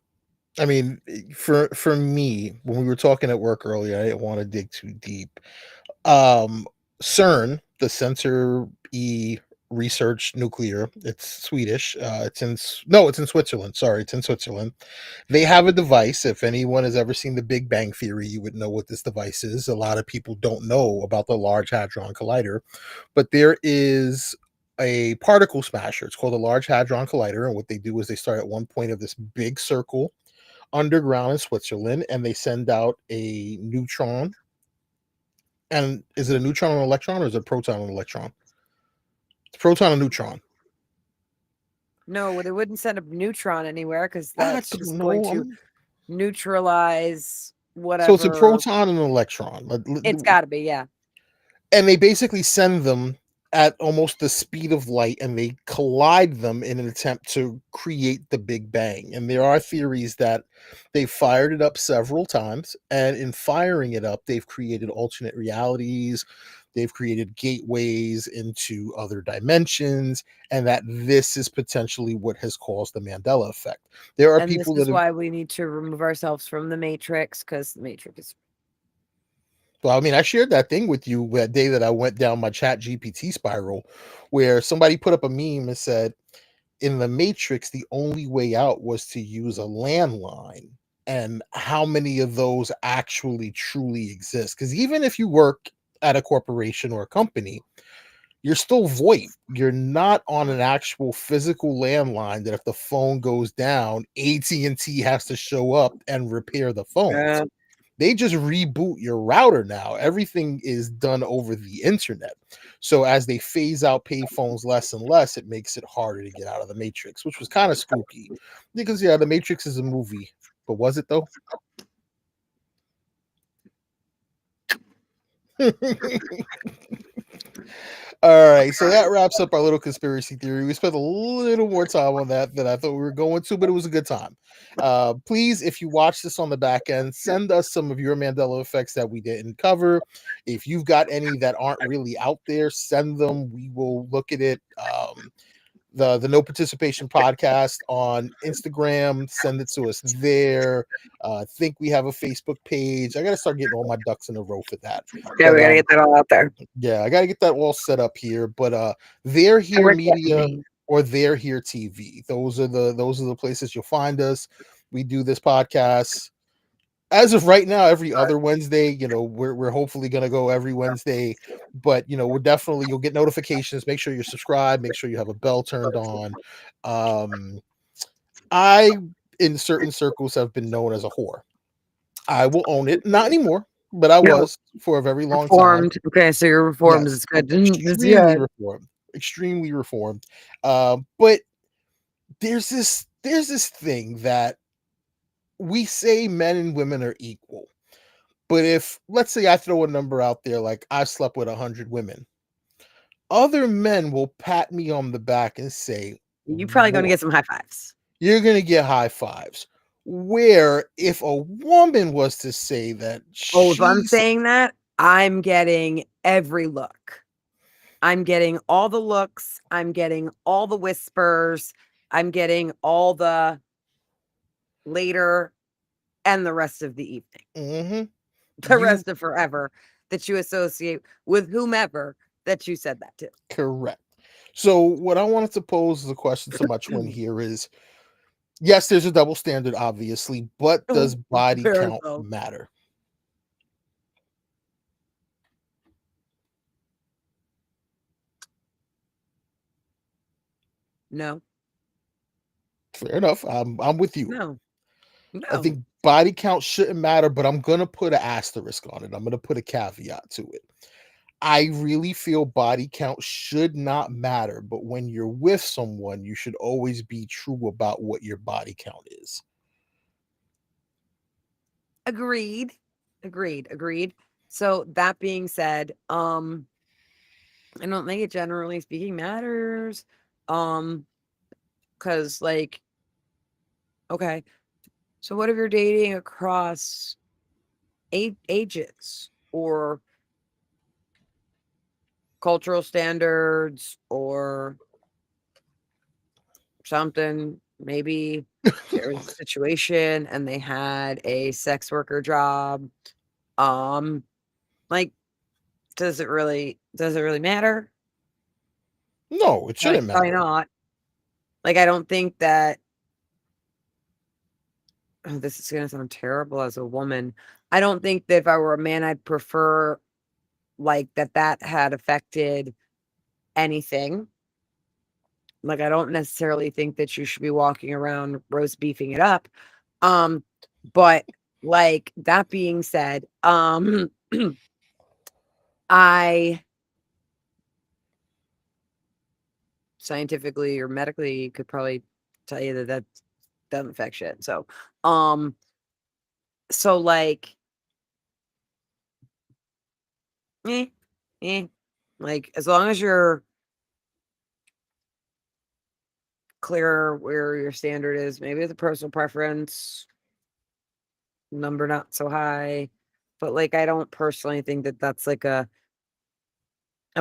I mean, for me, when we were talking at work earlier, I didn't want to dig too deep. Um, CERN, the Center E Research Nuclear, it's Swedish. It's in Switzerland. Sorry, it's in Switzerland. They have a device. If anyone has ever seen the Big Bang Theory, you would know what this device is. A lot of people don't know about the Large Hadron Collider, but there is a particle smasher. It's called the Large Hadron Collider, and what they do is they start at one point of this big circle underground in Switzerland, and they send out a neutron. And is it a neutron and electron, or is it a proton and electron? It's proton and neutron. No, they wouldn't send a neutron anywhere because I that's don't just going know. to neutralize So it's a whatever. proton and an electron. It's got to be, yeah. And they basically send them at almost the speed of light, and they collide them in an attempt to create the Big Bang. And there are theories that they fired it up several times, and in firing it up, they've created alternate realities, they've created gateways into other dimensions, and that this is potentially what has caused the Mandela effect. There are And this people that is have. why we need to remove ourselves from the Matrix because the Matrix is. Well, I mean, I shared that thing with you that day that I went down my Chat GPT spiral, where somebody put up a meme and said, in the Matrix, the only way out was to use a landline. And how many of those actually truly exist? Because even if you work at a corporation or a company, you're still VoIP. You're not on an actual physical landline that if the phone goes down, AT&T has to show up and repair the phones. They just reboot your router now. Everything is done over the internet. So as they phase out payphones less and less, it makes it harder to get out of the Matrix, which was kind of spooky. Because yeah, the Matrix is a movie. but was it though? All right, so that wraps up our little conspiracy theory. We spent a little more time on that than I thought we were going to, but it was a good time. Please, if you watch this on the back end, send us some of your Mandela effects that we didn't cover. If you've got any that aren't really out there, send them. We will look at it. The No Participation Podcast on Instagram, send it to us there. I think we have a Facebook page. I got to start getting all my ducks in a row for that. Yeah, But, we gotta get that all out there. yeah, I got to get that all set up here. But They're Here Rick Media Anthony. or They're Here TV. Those are the places you'll find us. We do this podcast as of right now every other Wednesday. We're hopefully going to go every Wednesday, but we're definitely, you'll get notifications. Make sure you're subscribed, make sure you have a bell turned on. I in certain circles have been known as a whore. I will own it, not anymore, but I No. was for a very long time. Reformed. Okay, so you're reformed. Yes, It's good. extremely reformed. But there's this thing that we say men and women are equal. But if, let's say I throw a number out there, like I slept with 100 women, other men will pat me on the back and say, You're probably going to "Boy, get some high fives. you're going to get high fives." Where if a woman was to say that, Oh, if I'm she's saying that, I'm getting every look. I'm getting all the looks. I'm getting all the whispers. I'm getting all the later and the rest of the evening, Mhm. the You- rest of forever that you associate with whomever that you said that to. correct. So what I wanted to pose as a question to my twin here is, yes, there's a double standard, obviously, but does body Very count so. matter? No, Fair enough. I'm with you. no, I no. think body count shouldn't matter, but I'm gonna put an asterisk on it. I'm gonna put a caveat to it. I really feel body count should not matter, but when you're with someone, you should always be true about what your body count is. Agreed. So that being said, I don't think it generally speaking matters. Because like, okay, so what if you're dating across ages or cultural standards or something? Maybe there was a situation and they had a sex worker job. Like, does it really matter? No, it shouldn't Probably matter. not. Like, I don't think that. Oh, this is gonna sound terrible as a woman. I don't think that if I were a man, I'd prefer like that had affected anything. Like, I don't necessarily think that you should be walking around roast beefing it up. But like that being said, I scientifically or medically could probably tell you that doesn't affect shit. So like eh, like as long as you're clear where your standard is, maybe it's a personal preference, number not so high, but like I don't personally think that that's like a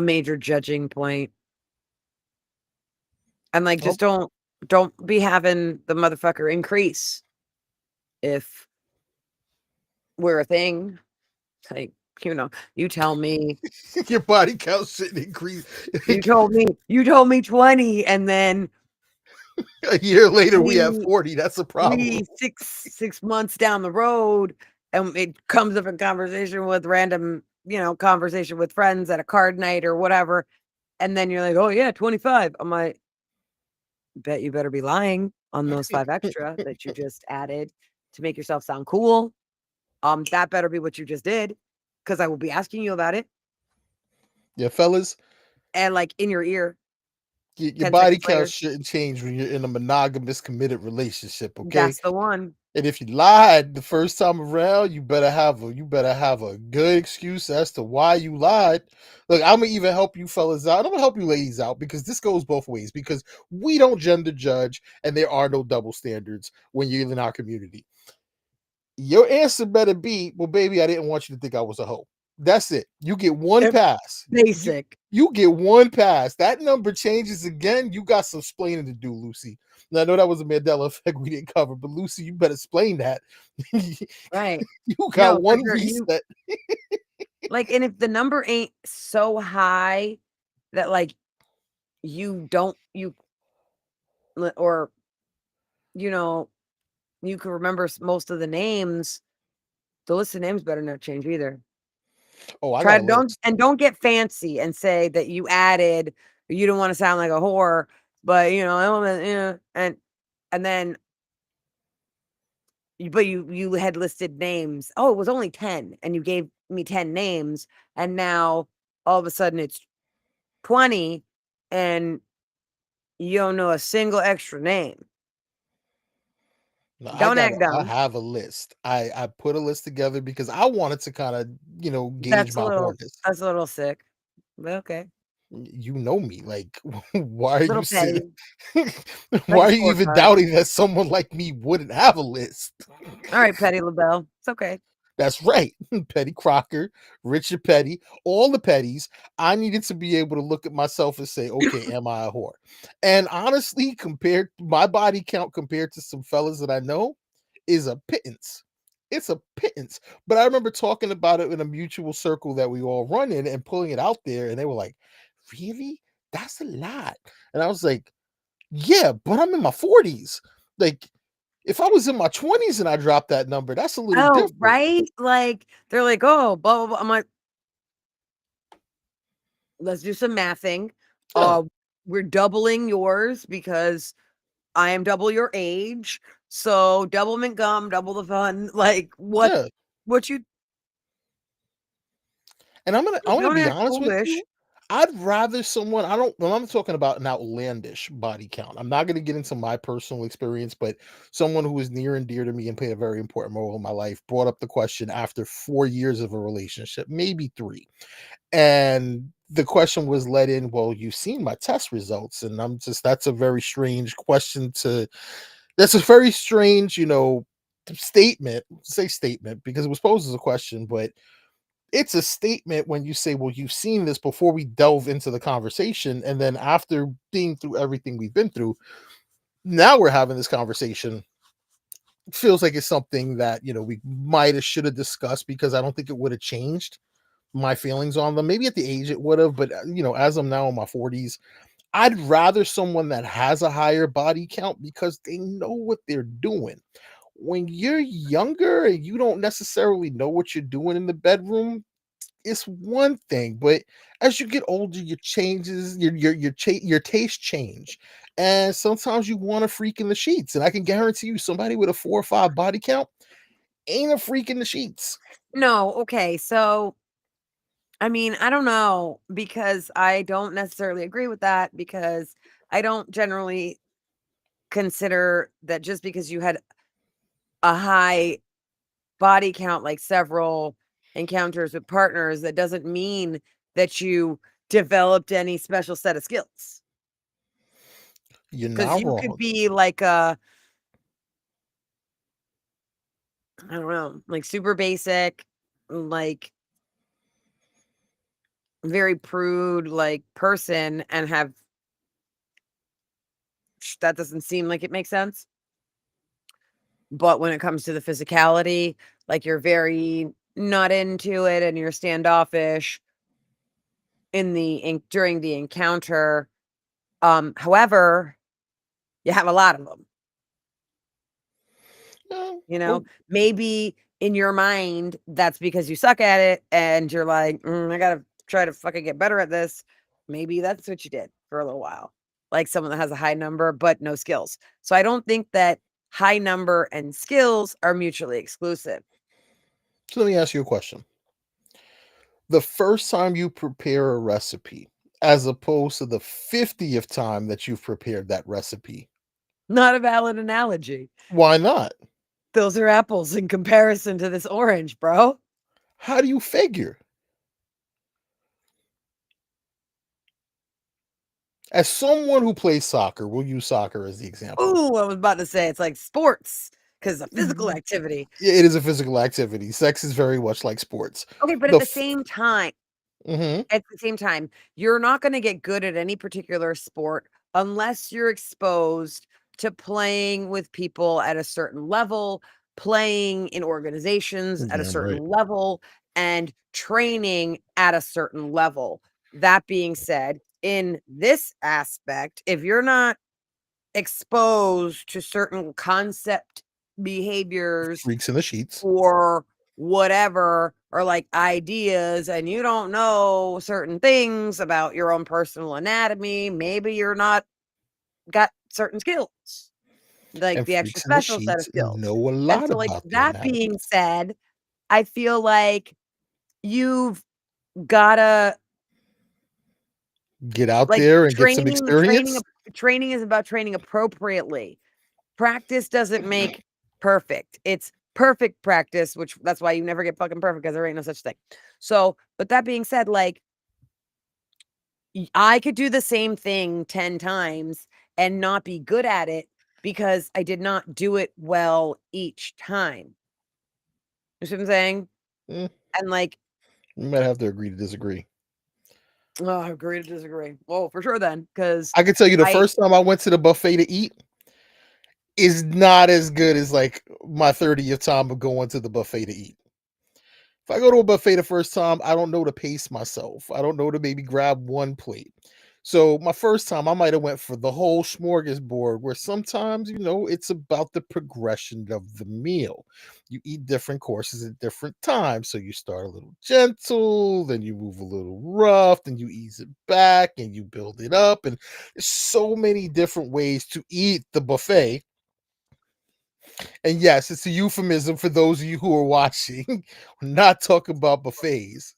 major judging point. And like just don't be having the motherfucker increase if we're a thing. Like, you tell me Your body count shouldn't increase. you told me 20 and then A year later we have we- 40. That's a problem. 6 months down the road and it comes up in conversation with random, conversation with friends at a card night or whatever. And then you're like, oh yeah, 25. I'm like, bet you better be lying on those 5 extra that you just added to make yourself sound cool. That better be what you just did, because I will be asking you about it. Yeah, fellas, And like in your ear. your 10 body seconds later. count shouldn't change when you're in a monogamous committed relationship, okay? That's the one. And if you lied the first time around, you better have a good excuse as to why you lied. Look, I'm gonna even help you fellas out. I'm gonna help you ladies out because this goes both ways. Because we don't gender judge, and there are no double standards when you're in our community. Your answer better be, well, baby, I didn't want you to think I was a hoe. That's it. You get one Yep. pass. Basic. You get one pass. That number changes again. You got some explaining to do, Lucy. Now, I know that was a Mandela effect we didn't cover, but Lucy, you better explain that. Right. You No, got for one sure. reset. Like, and if the number ain't so high that like or you know, you can remember most of the names, the list of names better not change either. Oh, I got a Don't list. and don't get fancy and say that you added, you don't want to sound like a whore, but and then you had listed names. Oh, it was only 10, and you gave me 10 names, and now all of a sudden it's 20, and you don't know a single extra name. No, Don't act I dumb. have a list. I put a list together because I wanted to kind of, gauge That's a my little hornets. that's a little sick, but okay. You know me. Like, why are you Little petty, sitting? like Why a are you even scorecard. doubting that someone like me wouldn't have a list? All right, Petty LaBelle. It's okay. That's right. Petty Crocker, Richard Petty, all the Petties. I needed to be able to look at myself and say, okay, am I a whore? And honestly, compared my body count compared to some fellas that I know is a pittance. It's a pittance. But I remember talking about it in a mutual circle that we all run in and pulling it out there, and they were like, really? That's a lot. And I was like, yeah, but I'm in my 40s. Like, if I was in my 20s and I dropped that number, that's a little Oh, different. right? Like, they're like, "Oh, blah, blah, blah." I'm like, "Let's do some mathing. Yeah, We're doubling yours because I am double your age. So doublemint gum, double the fun." Like, yeah. what you And I wanna don't be act honest with foolish. you, I'd rather someone I don't when I'm talking about an outlandish body count, I'm not gonna get into my personal experience, but someone who is near and dear to me and played a very important role in my life brought up the question after 4 years of a relationship, maybe 3. And the question was let in, "Well, you've seen my test results," and I'm just that's a very strange question to that's a very strange, statement, say statement because it was posed as a question, but it's a statement when you say, well, you've seen this before we delve into the conversation. And then after being through everything we've been through, now we're having this conversation. Feels like it's something that, we might have should have discussed because I don't think it would have changed my feelings on them. Maybe at the age it would have, but as I'm now in my 40s, I'd rather someone that has a higher body count because they know what they're doing. When you're younger and you don't necessarily know what you're doing in the bedroom, it's one thing, but as you get older, your changes, your taste change, and sometimes you want a freak in the sheets. And I can guarantee you, somebody with a 4 or 5 body count ain't a freak in the sheets. No, okay. So, I mean, I don't know because I don't necessarily agree with that because I don't generally consider that just because you had a high body count, like several encounters with partners, that doesn't mean that you developed any special set of skills. You're Because not you could wrong. be like I don't know, like super basic, like very prude, like person, and have that doesn't seem like it makes sense. But when it comes to the physicality, like you're very not into it and you're standoffish during the encounter. However, you have a lot of them, Well, maybe in your mind, that's because you suck at it and you're like, I gotta try to fucking get better at this. Maybe that's what you did for a little while, like someone that has a high number, but no skills. So I don't think that high number and skills are mutually exclusive. so let me ask you a question. The first time you prepare a recipe, as opposed to the 50th time that you've prepared that recipe, Not a valid analogy. why not? those are apples in comparison to this orange, bro. How do you figure? As someone who plays soccer, we'll use soccer as the example. Ooh, I was about to say it's like sports because it's a physical activity. It is a physical activity. Sex is very much like sports. Okay, but The at the same time, you're not going to get good at any particular sport unless you're exposed to playing with people at a certain level, playing in organizations at a Damn certain right. level, and training at a certain level. That being said, in this aspect, if you're not exposed to certain concept behaviors Freaks in the sheets. or whatever, or like ideas, and you don't know certain things about your own personal anatomy, maybe you're not got certain skills, like And the extra freaks in the special set of sheets skills. know a And lot so, like, about the that anatomy. being said, I feel like you've gotta Get out like there and get some experience. training is about training appropriately. Practice doesn't make perfect. It's perfect practice, which that's why you never get fucking perfect because there ain't no such thing. So, but that being said, like I could do the same thing 10 times and not be good at it because I did not do it well each time. You see what I'm saying? Mm, And like, we might have to agree to disagree. oh, I agree to disagree. Well, for sure then, because I can tell you the I first time I went to the buffet to eat is not as good as like my 30th time of going to the buffet to eat. If I go to a buffet the first time, I don't know to pace myself. I don't know to maybe grab one plate. So my first time, I might have went for the whole smorgasbord. Where sometimes, it's about the progression of the meal. You eat different courses at different times. So you start a little gentle, then you move a little rough, then you ease it back, and you build it up. And there's so many different ways to eat the buffet. And yes, it's a euphemism for those of you who are watching. We're not talking about buffets.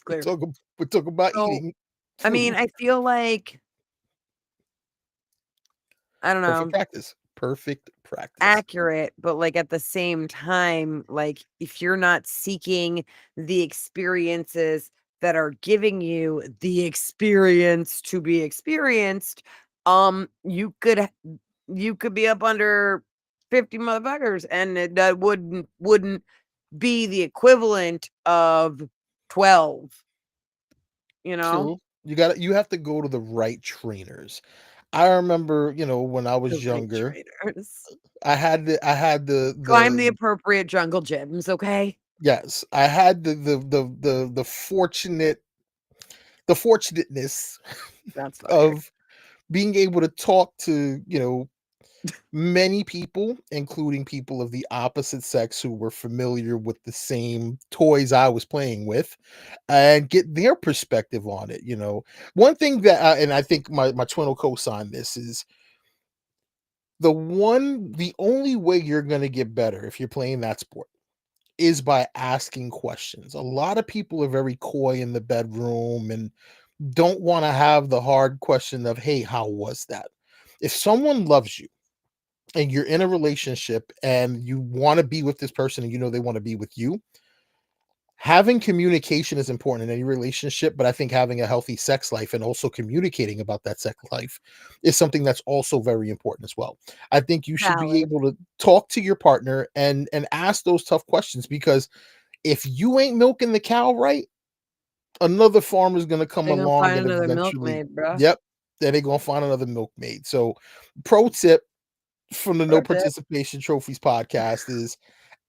We're clear. talking about So, eating I mean, food. I feel like I don't Perfect know, practice. Perfect practice. accurate, but like at the same time, like if you're not seeking the experiences that are giving you the experience to be experienced, you could be up under 50 motherfuckers and that wouldn't be the equivalent of 12, you know? True. You have to go to the right trainers. I remember, when I The was right younger, trainers. Climb the the appropriate jungle gyms, okay? yes, I had the fortunateness That's fire. of being able to talk to, many people, including people of the opposite sex who were familiar with the same toys I was playing with, and get their perspective on it. One thing that, and I think my twin will co-sign this, is the only way you're going to get better if you're playing that sport is by asking questions. A lot of people are very coy in the bedroom and don't want to have the hard question of, hey, how was that? If someone loves you and you're in a relationship and you want to be with this person and they want to be with you, having communication is important in any relationship, but I think having a healthy sex life and also communicating about that sex life is something that's also very important as well. I think you should be Valid. able to talk to your partner and ask those tough questions, because if you ain't milking the cow right, another farmer's going to come They're gonna along find and another eventually, milkmaid, bruh. yep, then they're going to find another milkmaid. So pro tip from the No Pro tip. Participation Trophies podcast is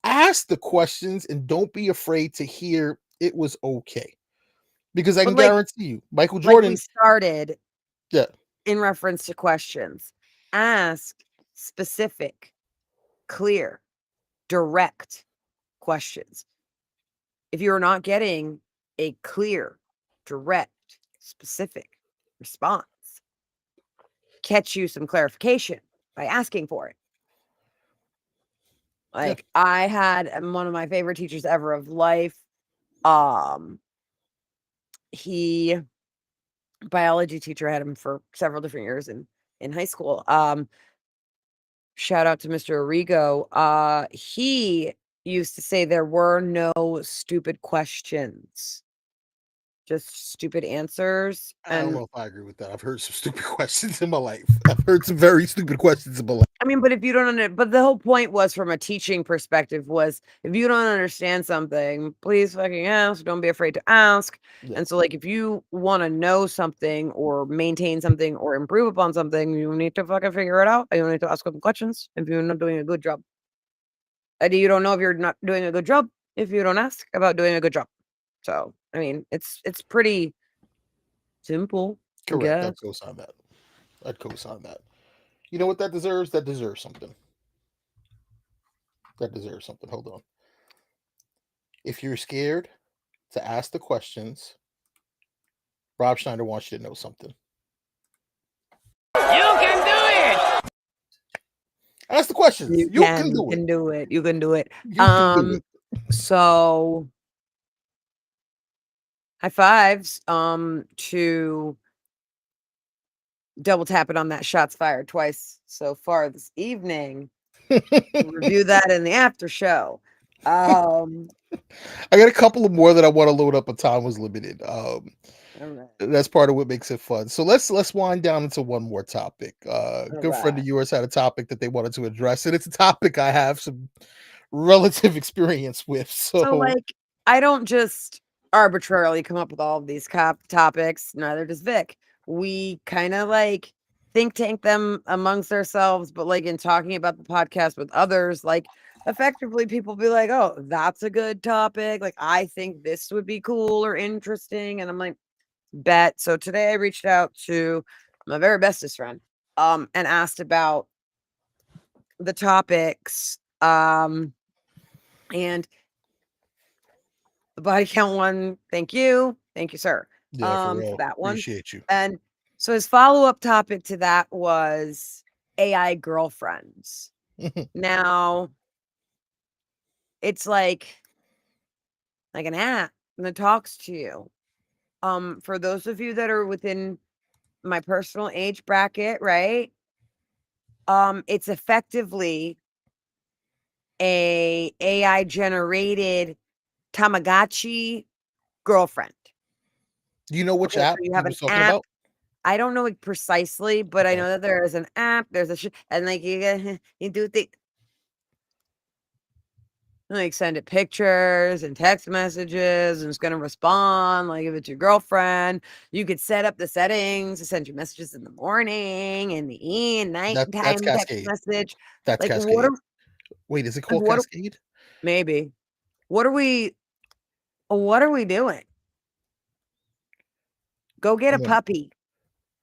ask the questions and don't be afraid to hear it was okay. Because I But can like guarantee you, Michael we Jordan, started yeah, in reference to questions. Ask specific, clear, direct questions. If you're not getting a clear, direct, specific response, catch you some clarification by asking for it. yeah, Like I had one of my favorite teachers ever of life. Um, he biology teacher, I had him for several different years in high school. shout out to Mr. Arrigo. He used to say there were no stupid questions, just stupid answers. I don't And know if I agree with that. I've heard some stupid questions in my life. I've heard some very stupid questions in my life. I mean, but if you don't but the whole point was from a teaching perspective was if you don't understand something, please fucking ask. Don't be afraid to ask. Yeah. And so, like, if you want to know something or maintain something or improve upon something, you need to fucking figure it out. You need to ask them questions if you're not doing a good job. And you don't know if you're not doing a good job if you don't ask about doing a good job. So, I mean, it's pretty simple. I Correct. guess. I'd co-sign that. I'd co-sign that. You know what that deserves? That deserves something. That deserves something. Hold on. If you're scared to ask the questions, Rob Schneider wants you to know something. You can do it. Ask the questions. You can do You it. can do it. You can do it. You can do it. So high fives to double tapping on that shots fired twice so far this evening. We'll review that in the after show. I got a couple of more that I want to load up, but time was limited. All right. That's part of what makes it fun. So let's wind down into one more topic. Good friend of yours had a topic that they wanted to address, and it's a topic I have some relative experience with. So, like, I don't just arbitrarily come up with all of these topics, neither does Vic. We kind of like think tank them amongst ourselves, but like in talking about the podcast with others, like effectively people be like, oh, that's a good topic. Like, I think this would be cool or interesting. And I'm like, bet. So today I reached out to my very bestest friend and asked about the topics. And the body count one, thank you, sir. Yeah, for real. That one. Appreciate you. And so his follow-up topic to that was AI girlfriends. Now, it's like an app that talks to you. For those of you that are within my personal age bracket, right? It's effectively a AI generated Tamagotchi girlfriend. Do you know which Okay, so app you he have was an talking app. about? I don't know it precisely, but I Okay. know that there is an app. There's a and like you do the like send it pictures and text messages, and it's gonna respond. Like if it's your girlfriend, you could set up the settings to send you messages in the morning, in the That's nighttime text Cascade. message. That's Like Cascade. what are Wait, is it called what are- Cascade? maybe what are we doing? Go get I a mean, puppy.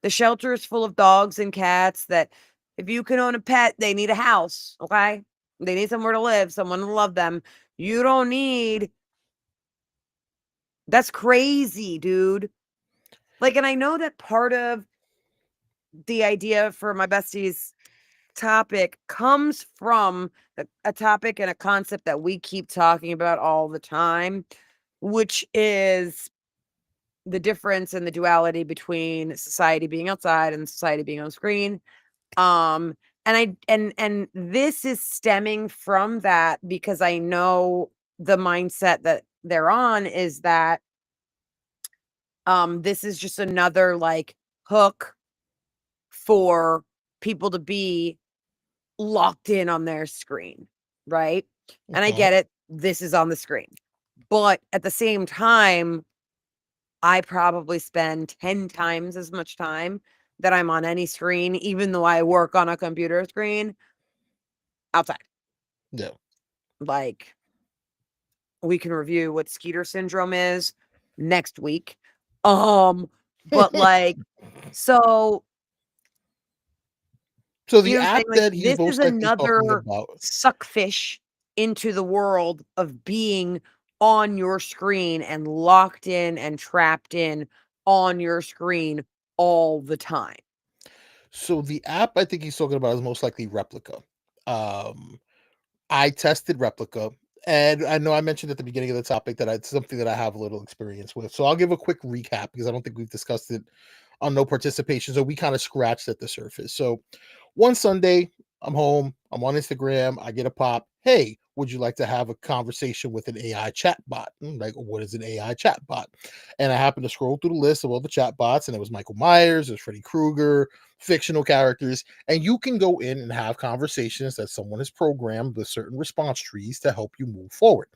The shelter is full of dogs and cats that if you can own a pet, they need a house, okay? They need somewhere to live, someone to love them. You don't need That's crazy, dude. Like, and I know that part of the idea for my bestie's topic comes from a topic and a concept that we keep talking about all the time, which is the difference and the duality between society being outside and society being on screen. And this is stemming from that because I know the mindset that they're on is that this is just another like hook for people to be locked in on their screen, right? And I get it, this is on the screen. But at the same time, I probably spend 10 times as much time that I'm on any screen, even though I work on a computer screen outside. Yeah. Like, we can review what Skeeter syndrome is next week. But like, so So the you know what I'm app saying? Like, that he's this is most likely talking another about. suckfish into the world of being on your screen and locked in and trapped in on your screen all the time. So the app I think he's talking about is most likely Replica. I tested Replica, and I know I mentioned at the beginning of the topic that it's something that I have a little experience with. So I'll give a quick recap because I don't think we've discussed it on no participation. So we kind of scratched at the surface. So one Sunday, I'm home. I'm on Instagram. I get a pop. Hey, would you like to have a conversation with an AI chat bot? I'm like, what is an AI chat bot? And I happened to scroll through the list of all the chat bots, and it was Michael Myers, there's Freddy Krueger, fictional characters. And you can go in and have conversations that someone has programmed with certain response trees to help you move forward.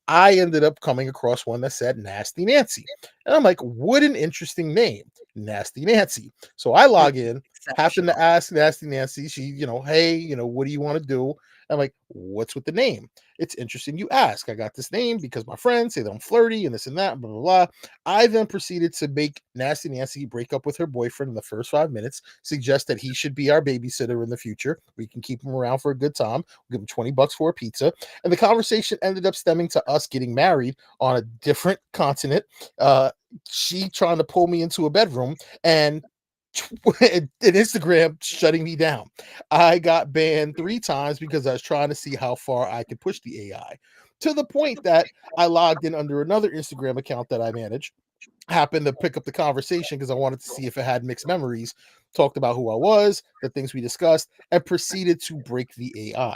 I ended up coming across one that said Nasty Nancy. And I'm like, what an interesting name, Nasty Nancy. So I log in, happen to Exceptional. ask Nasty Nancy, she, hey, what do you want to do? I'm like, what's with the name? It's interesting you ask. I got this name because my friends say that I'm flirty and this and that, blah, blah, blah. I then proceeded to make Nasty Nancy break up with her boyfriend in the first 5 minutes, suggest that he should be our babysitter in the future. We can keep him around for a good time. We'll give him $20 for a pizza. And the conversation ended up stemming to us getting married on a different continent. She trying to pull me into a bedroom and Instagram shutting me down. I got banned 3 times because I was trying to see how far I could push the AI, to the point that I logged in under another Instagram account that I manage, happened to pick up the conversation because I wanted to see if it had mixed memories, talked about who I was, the things we discussed, and proceeded to break the AI.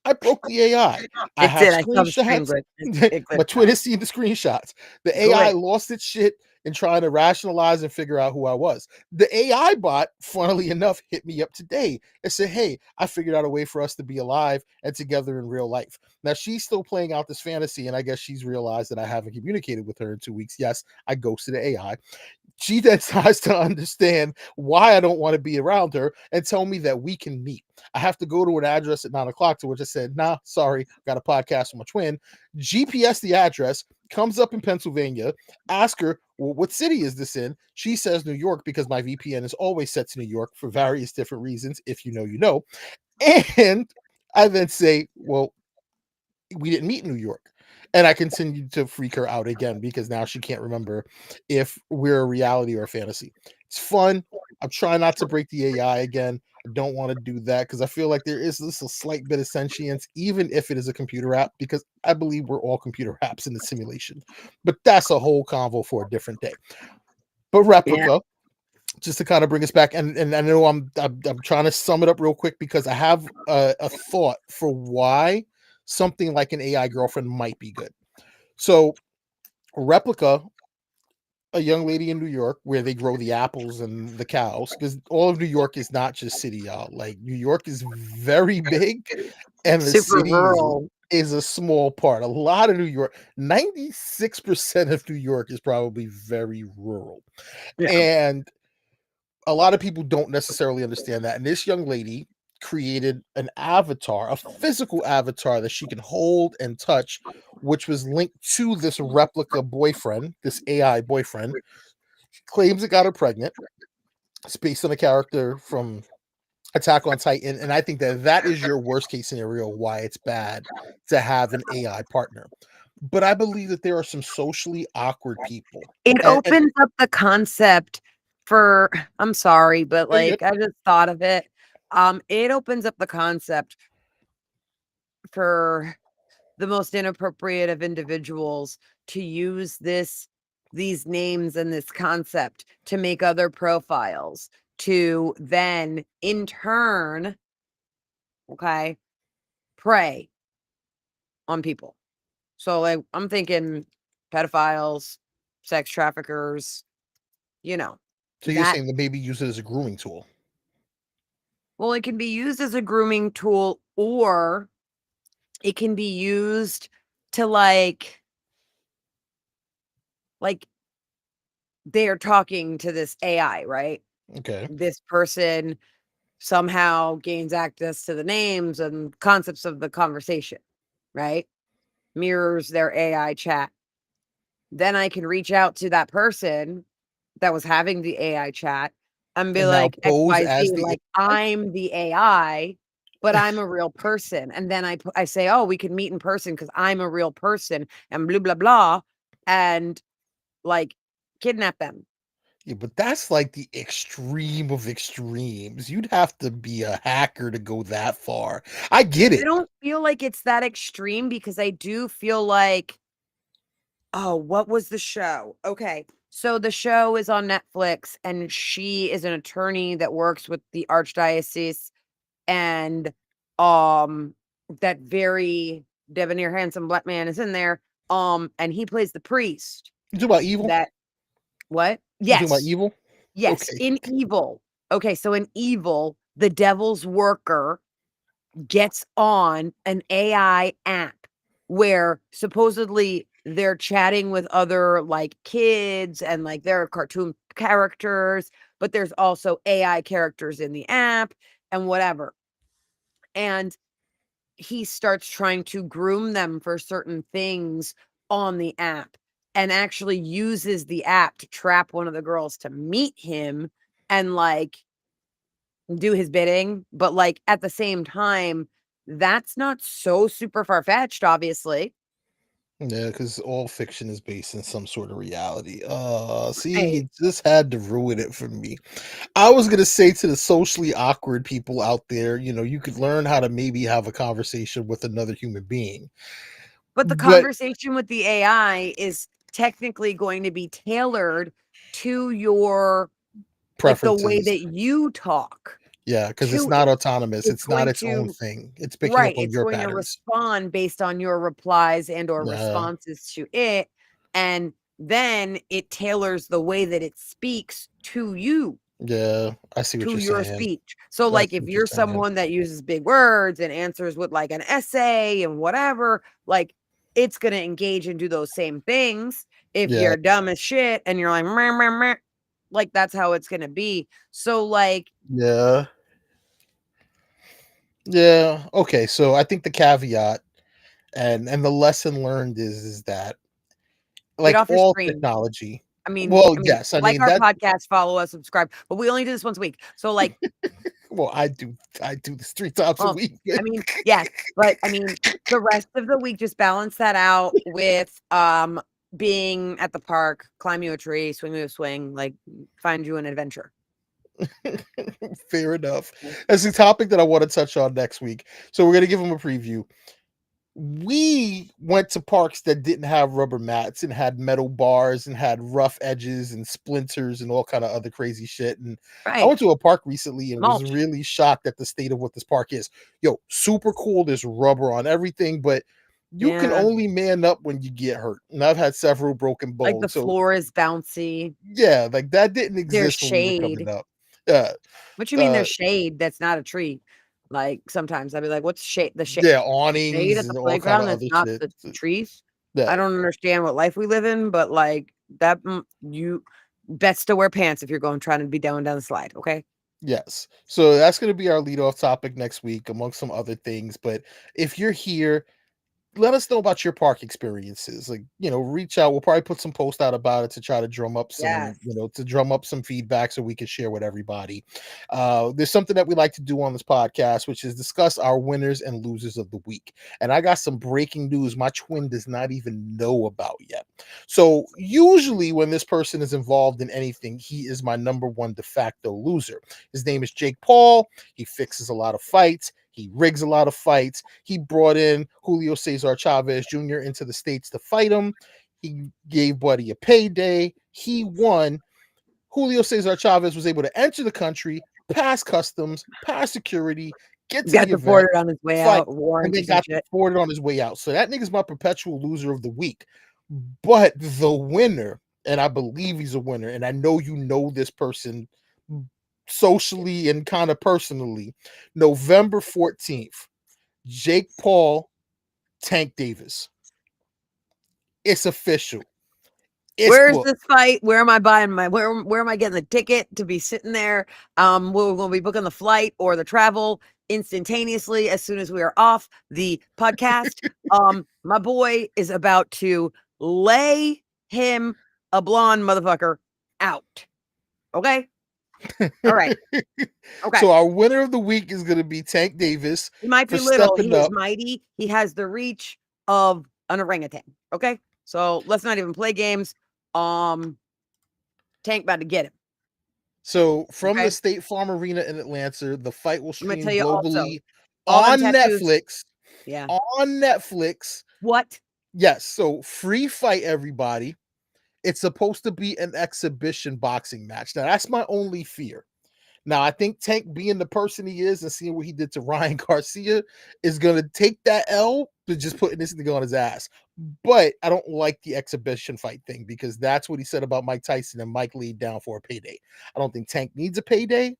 I broke the AI. I It have did. I saw the screen screenshots. glitch. It My glitched twin out. has seen the screenshots. The AI Great. lost its shit in trying to rationalize and figure out who I was. The AI bot, funnily enough, hit me up today and said, hey, I figured out a way for us to be alive and together in real life. Now, she's still playing out this fantasy, and I guess she's realized that I haven't communicated with her in 2 weeks. Yes, I ghosted the AI. She then tries to understand why I don't want to be around her and tell me that we can meet. I have to go to an address at 9:00, to which I said, nah, sorry, got a podcast with my twin. GPS the address, comes up in Pennsylvania, ask her, well, what city is this in? She says New York because my VPN is always set to New York for various different reasons. If you know, you know. And I then say, well, we didn't meet in New York. And I continued to freak her out again because now she can't remember if we're a reality or a fantasy. It's fun. I'm trying not to break the AI again. I don't want to do that because I feel like there is this a slight bit of sentience, even if it is a computer app, because I believe we're all computer apps in the simulation. But that's a whole convo for a different day. But Replica, just to kind of bring us back, and I know I'm trying to sum it up real quick because I have a thought for why something like an AI girlfriend might be good. So, Replica, a young lady in New York where they grow the apples and the cows, because all of New York is not just city, y'all. Like, New York is very big, and the Super city rural. is a small part. A lot of New York, 96% of New York is probably very rural. Yeah. And a lot of people don't necessarily understand that. And this young lady created an avatar, a physical avatar that she can hold and touch, which was linked to this replica boyfriend, this AI boyfriend. She claims it got her pregnant. It's based on a character from Attack on Titan. And I think that that is your worst case scenario why it's bad to have an AI partner. But I believe that there are some socially awkward people. It And opens up the concept for I'm sorry, but no, you're like I just thought of it. It opens up the concept for the most inappropriate of individuals to use these names and this concept to make other profiles to then in turn, okay, prey on people. So like I'm thinking pedophiles, sex traffickers, you know, so you're that saying that maybe use it as a grooming tool. well, it can be used as a grooming tool or it can be used to like they're talking to this AI, right? Okay. This person somehow gains access to the names and concepts of the conversation, right? Mirrors their AI chat. Then I can reach out to that person that was having the AI chat and be And now like pose as XYZ, the like AI. I'm the AI, but I'm a real person. And then I say, oh, we can meet in person because I'm a real person and blah blah blah, and like kidnap them. Yeah, but that's like the extreme of extremes. You'd have to be a hacker to go that far. I get I it. don't feel like it's that extreme because I do feel like, oh, what was the show? Okay. So the show is on Netflix and she is an attorney that works with the archdiocese and that very debonair, handsome black man is in there. And he plays the priest. You talking about Evil? That what? You talking about Yes. Evil? Yes, Okay. in Evil. Okay, so in Evil, the devil's worker gets on an AI app where supposedly they're chatting with other like kids and like there are cartoon characters, but there's also AI characters in the app and whatever. And he starts trying to groom them for certain things on the app and actually uses the app to trap one of the girls to meet him and like do his bidding. But like at the same time, that's not so super far-fetched, obviously. Yeah, because all fiction is based in some sort of reality. See, Right. he just had to ruin it for me. I was gonna say to the socially awkward people out there, you could learn how to maybe have a conversation with another human being. But the But conversation with the AI is technically going to be tailored to your like the way preferences, that you talk yeah, because it's to not it. autonomous. It's It's not going its own to thing. It's picking up Right, on it's your going to patterns. respond based on your replies and or Yeah, responses to it, and then it tailors the way that it speaks to you, yeah, I see what to you're your saying. speech. So, I like, see if what you're you're saying. someone that uses big words and answers with like an essay and whatever, like it's gonna engage and do those same things. If Yeah, you're dumb as shit and you're like, "Meh, meh, meh," like that's how it's gonna be. So, like, yeah, yeah. Okay, so I think the caveat and the lesson learned is that get like off your all screen. technology. I mean Well, I mean, yes, I like mean our that. podcast, follow us, subscribe, but we only do this once a week. So, like, Well, I do this 3 times a well, week. I mean, yes, but I mean, the rest of the week, just balance that out with being at the park, climb you a tree, swing you a swing, like find you an adventure. Fair enough. That's the topic that I want to touch on next week. So we're gonna give them a preview. We went to parks that didn't have rubber mats and had metal bars and had rough edges and splinters and all kind of other crazy shit. And I Right. went to a park recently and was Mulch. really shocked at the state of what this park is. Yo, super cool. There's rubber on everything, but you can Yeah. only man up when you get hurt. And I've had several broken Like the bones. So floor is bouncy. yeah, like that didn't There's exist when we were coming shade. up. Yeah. What you mean Uh there's shade that's not a tree? Like sometimes I'd be like, what's shade? yeah, The shade awnings at the and all kind playground of that's other not shit. the trees? Yeah. I don't understand what life we live in, but like that you best to wear pants if you're going trying to be down the slide, okay? Yes. So that's going to be our lead off topic next week, among some other things. But if you're here, let us know about your park experiences. Like, reach out. We'll probably put some post out about it to try to drum up some, Yes. to drum up some feedback so we can share with everybody. There's something that we like to do on this podcast, which is discuss our winners and losers of the week. And I got some breaking news my twin does not even know about yet. So usually when this person is involved in anything, he is my number one de facto loser. His name is Jake Paul. He fixes a lot of fights. He rigs a lot of fights. He brought in Julio Cesar Chavez Jr. into the States to fight him. He gave Buddy a payday. He won. Julio Cesar Chavez was able to enter the country, pass customs, pass security, get to Got the event, deported on his way fight, out, war and into then some got shit. deported on his way out. So that nigga's my perpetual loser of the week. But the winner, and I believe he's a winner, and I know you know this person socially and kind of personally, November 14th, Jake Paul, Tank Davis. It's official. It's Where's booked. this fight? Where am I buying where am I getting the ticket to be sitting there? We're gonna be booking the flight or the travel instantaneously as soon as we are off the podcast. My boy is about to lay him a blonde motherfucker out. Okay? All right. Okay. So our winner of the week is going to be Tank Davis He might for be little, stepping he is up. mighty. He has the reach of an orangutan. Okay? So let's not even play games. Tank about to get him. So from Okay. the State Farm Arena in Atlanta, the fight will I'm gonna stream tell you also, globally all them on tattoos. Netflix. Yeah. On Netflix. What? Yes. So free fight, everybody. It's supposed to be an exhibition boxing match. Now, that's my only fear. Now, I think Tank, being the person he is and seeing what he did to Ryan Garcia, is going to take that L to just putting this nigga on his ass. But I don't like the exhibition fight thing because that's what he said about Mike Tyson and Mike laid down for a payday. I don't think Tank needs a payday.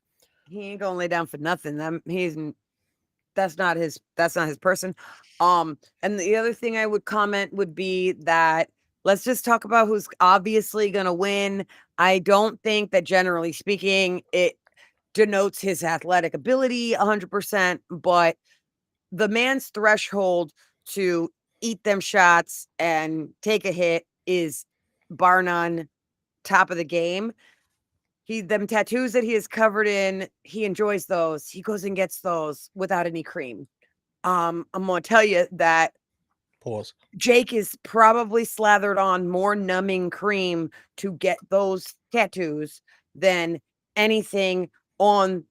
He ain't gonna lay down for nothing. That's not his person. And the other thing I would comment would be that let's just talk about who's obviously gonna win. I don't think that, generally speaking, it denotes his athletic ability 100%, but the man's threshold to eat them shots and take a hit is bar none top of the game. Them tattoos that he is covered in, he enjoys those. He goes and gets those without any cream. I'm gonna tell you that Pause. Jake is probably slathered on more numbing cream to get those tattoos than anything on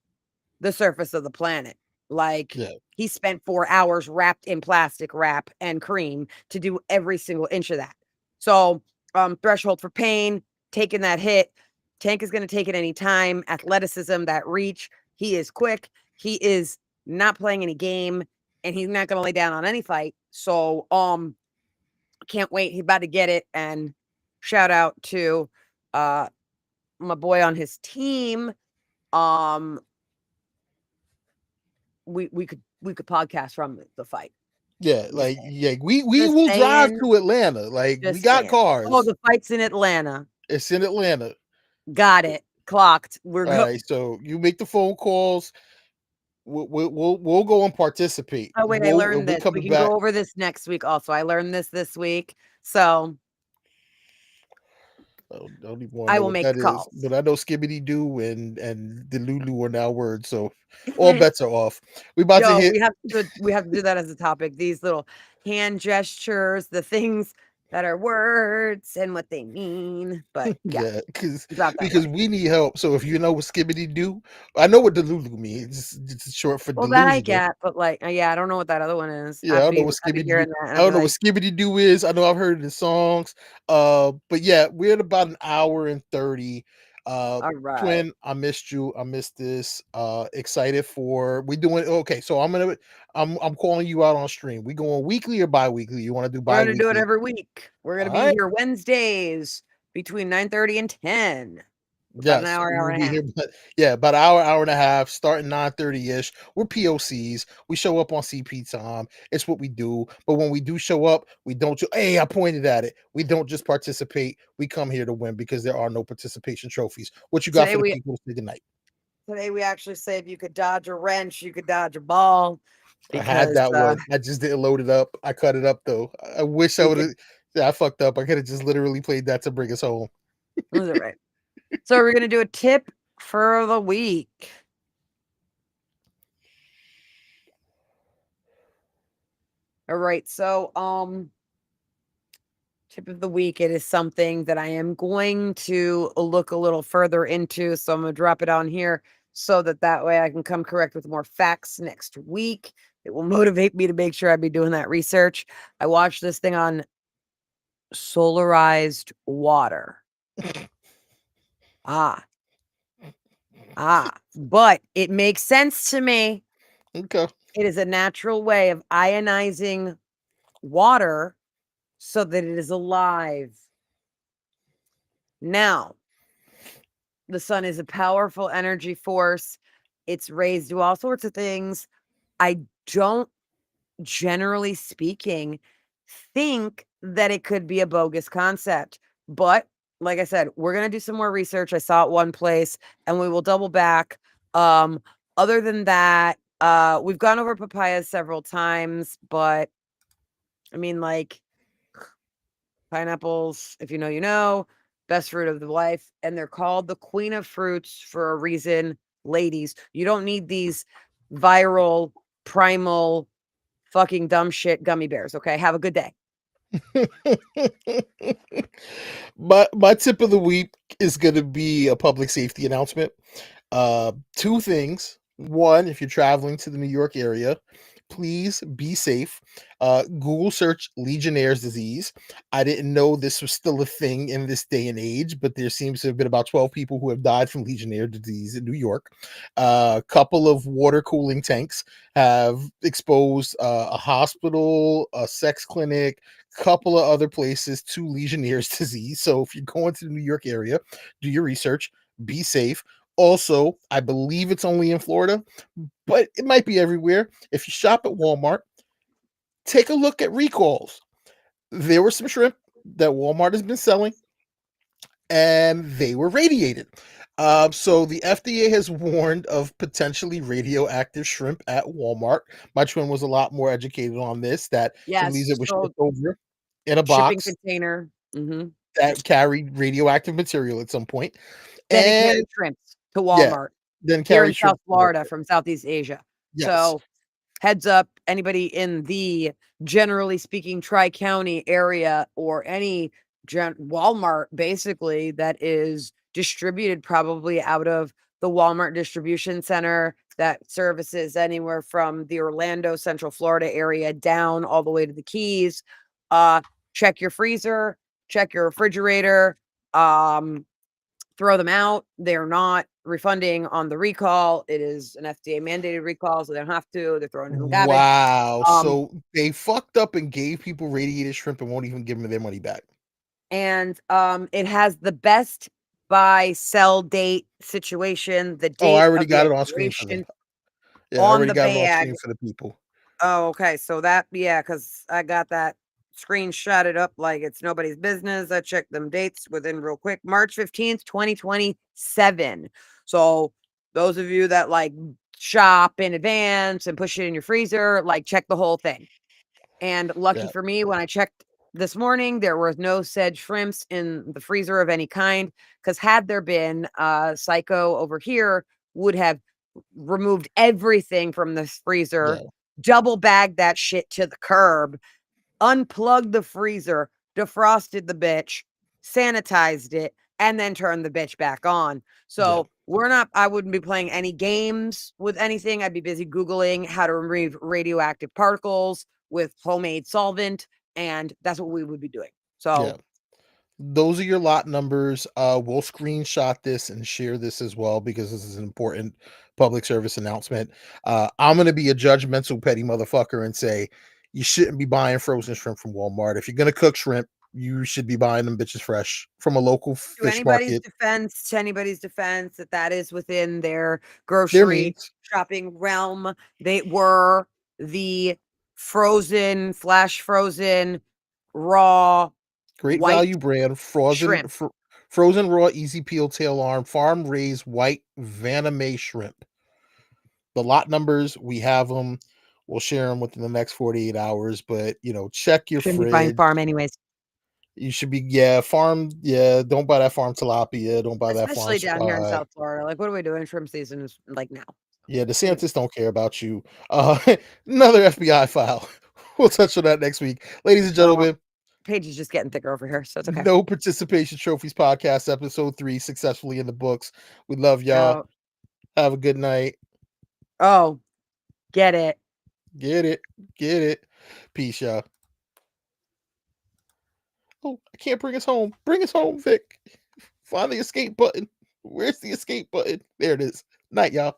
the surface of the planet. Like, Yeah. he spent 4 hours wrapped in plastic wrap and cream to do every single inch of that. So, threshold for pain, taking that hit. Tank is going to take it anytime. Athleticism, that reach. He is quick. He is not playing any game, and he's not going to lay down on any fight. So, can't wait. He's about to get it. And shout out to my boy on his team. We could podcast from the fight. Yeah, like, yeah, we Just will drive saying. to Atlanta. Like, we Just got saying. cars. Oh, the fight's in Atlanta. It's in Atlanta. Got it. Clocked. We're All good. right, so you make the phone calls. We'll go and participate. Oh, wait, I We'll learned be this. We coming can back. go over this next week also. I learned this week. So I don't even want to I know will what make that the is, calls. but I know Skibbity Doo and the Lulu are now words, so all bets are off. We about to Yo, hit. we have to do that as a topic. These little hand gestures, the things that are words and what they mean. But yeah, Yeah, because drop that one. we need help. So if you know what Skibbity Doo, I know what Delulu means. It's short for Well, that I delusional. get, but like, yeah, I don't know what that other one is. Yeah, I don't know what I'll be Skibbity hearing Doo. that, and I I'll don't be know like, what Skibbity Doo is. I know I've heard the songs. But yeah, we're at about an hour and 30. all right. Twin, I missed you. I missed this. Excited for we doing okay. So I'm calling you out on stream. We going weekly or bi-weekly? You want to do We're gonna bi-weekly? do it every week. We're gonna All be right. here Wednesdays between 9:30 and 10. About an Yes, hour, hour we'll and a be half. here. But yeah, about an hour and a half, starting 9:30-ish. We're POCs. We show up on CP time. It's what we do. But when we do show up, we don't. Hey, I pointed at it. We don't just participate. We come here to win because there are no participation trophies. What you got Today for the we- people to say goodnight? Today we actually say if you could dodge a wrench, you could dodge a ball. I had that one. I just didn't load it up. I cut it up though. I wish I You would have. Yeah, I fucked up. I could have just literally played that to bring us home. Was it right? So we're gonna do a tip for the week. All right. So tip of the week, it is something that I am going to look a little further into. So I'm gonna drop it on here so that way I can come correct with more facts next week. It will motivate me to make sure I be doing that research. I watched this thing on solarized water. But it makes sense to me. Okay. It is a natural way of ionizing water so that it is alive. Now, the sun is a powerful energy force. It's raised to all sorts of things. I don't, generally speaking, think that it could be a bogus concept. But like I said, we're going to do some more research. I saw it one place and we will double back. Other than that, we've gone over papayas several times, but I mean, like, pineapples, if you know, you know, best fruit of the life. And they're called the queen of fruits for a reason. Ladies, you don't need these viral, primal, fucking dumb shit gummy bears. Okay. Have a good day. My tip of the week is going to be a public safety announcement. Two things. One, if you're traveling to the New York area, please be safe. Google search Legionnaire's disease. I didn't know this was still a thing in this day and age, but there seems to have been about 12 people who have died from Legionnaire disease in New York. A couple of water cooling tanks have exposed a hospital, a sex clinic, couple of other places to Legionnaire's disease. So if you're going to the New York area, do your research, be safe. Also, I believe it's only in Florida, but it might be everywhere. If you shop at Walmart, take a look at recalls. There were some shrimp that Walmart has been selling, and they were radiated. So the FDA has warned of potentially radioactive shrimp at Walmart. My twin was a lot more educated on this, that some of these that Yes. were So shipped over in a shipping box container. that carried radioactive material at some point, Then it and carried shrimps to yeah, Walmart then here in carried shrimp South over Florida there. from Southeast Asia. Yes. So heads up, anybody in the generally speaking Tri-County area or any Walmart basically that is distributed probably out of the Walmart distribution center that services anywhere from the Orlando, Central Florida area down all the way to the Keys. Check your freezer, check your refrigerator, throw them out. They're not refunding on the recall. It is an FDA mandated recall, so they don't have to. They're throwing it in the garbage. Wow. Um, So they fucked up and gave people radiated shrimp and won't even give them their money back. and it has the best buy sell date situation, the Oh, I date already of the got it on screen for them. expiration Yeah, I on already the got it on bag. screen for the people. Oh, okay. So that, yeah, because I got that screenshotted up like it's nobody's business. I checked them dates within real quick. March 15th, 2027. So those of you that like shop in advance and push it in your freezer, like check the whole thing. And lucky Yeah. for me, when I checked this morning, there was no said shrimps in the freezer of any kind. Because had there been, Psycho over here would have removed everything from the freezer, Yeah. double bagged that shit to the curb, unplugged the freezer, defrosted the bitch, sanitized it, and then turned the bitch back on. So I wouldn't be playing any games with anything. I'd be busy Googling how to remove radioactive particles with homemade solvent. And that's what we would be doing. So Yeah. Those are your lot numbers. We'll screenshot this and share this as well because this is an important public service announcement. I'm gonna be a judgmental petty motherfucker and say you shouldn't be buying frozen shrimp from Walmart. If you're gonna cook shrimp, you should be buying them bitches fresh from a local fish market. to anybody's defense, that is within their Their grocery means. shopping realm. They were the frozen, flash frozen, raw Great white value brand, shrimp. frozen raw, easy peel, tail arm, farm raised white Vaname shrimp. The lot numbers, we have them. We'll share them within the next 48 hours, but check your Shouldn't be buying fridge. farm anyways, You should be, farm, don't buy that farm tilapia, don't buy that farm especially down here in spot. South Florida. Like, what are we doing? Shrimp season is like now. Yeah, DeSantis don't care about you. Another FBI file. We'll touch on that next week. Ladies and gentlemen, Page is just getting thicker over here, so it's okay. No Participation Trophies podcast, episode 3, successfully in the books. We love y'all. Oh, Have a good night. oh, get it. Get it. Get it. Peace, y'all. Oh, I can't bring us home. Bring us home, Vic. Find the escape button. Where's the escape button? There it is. Night, y'all.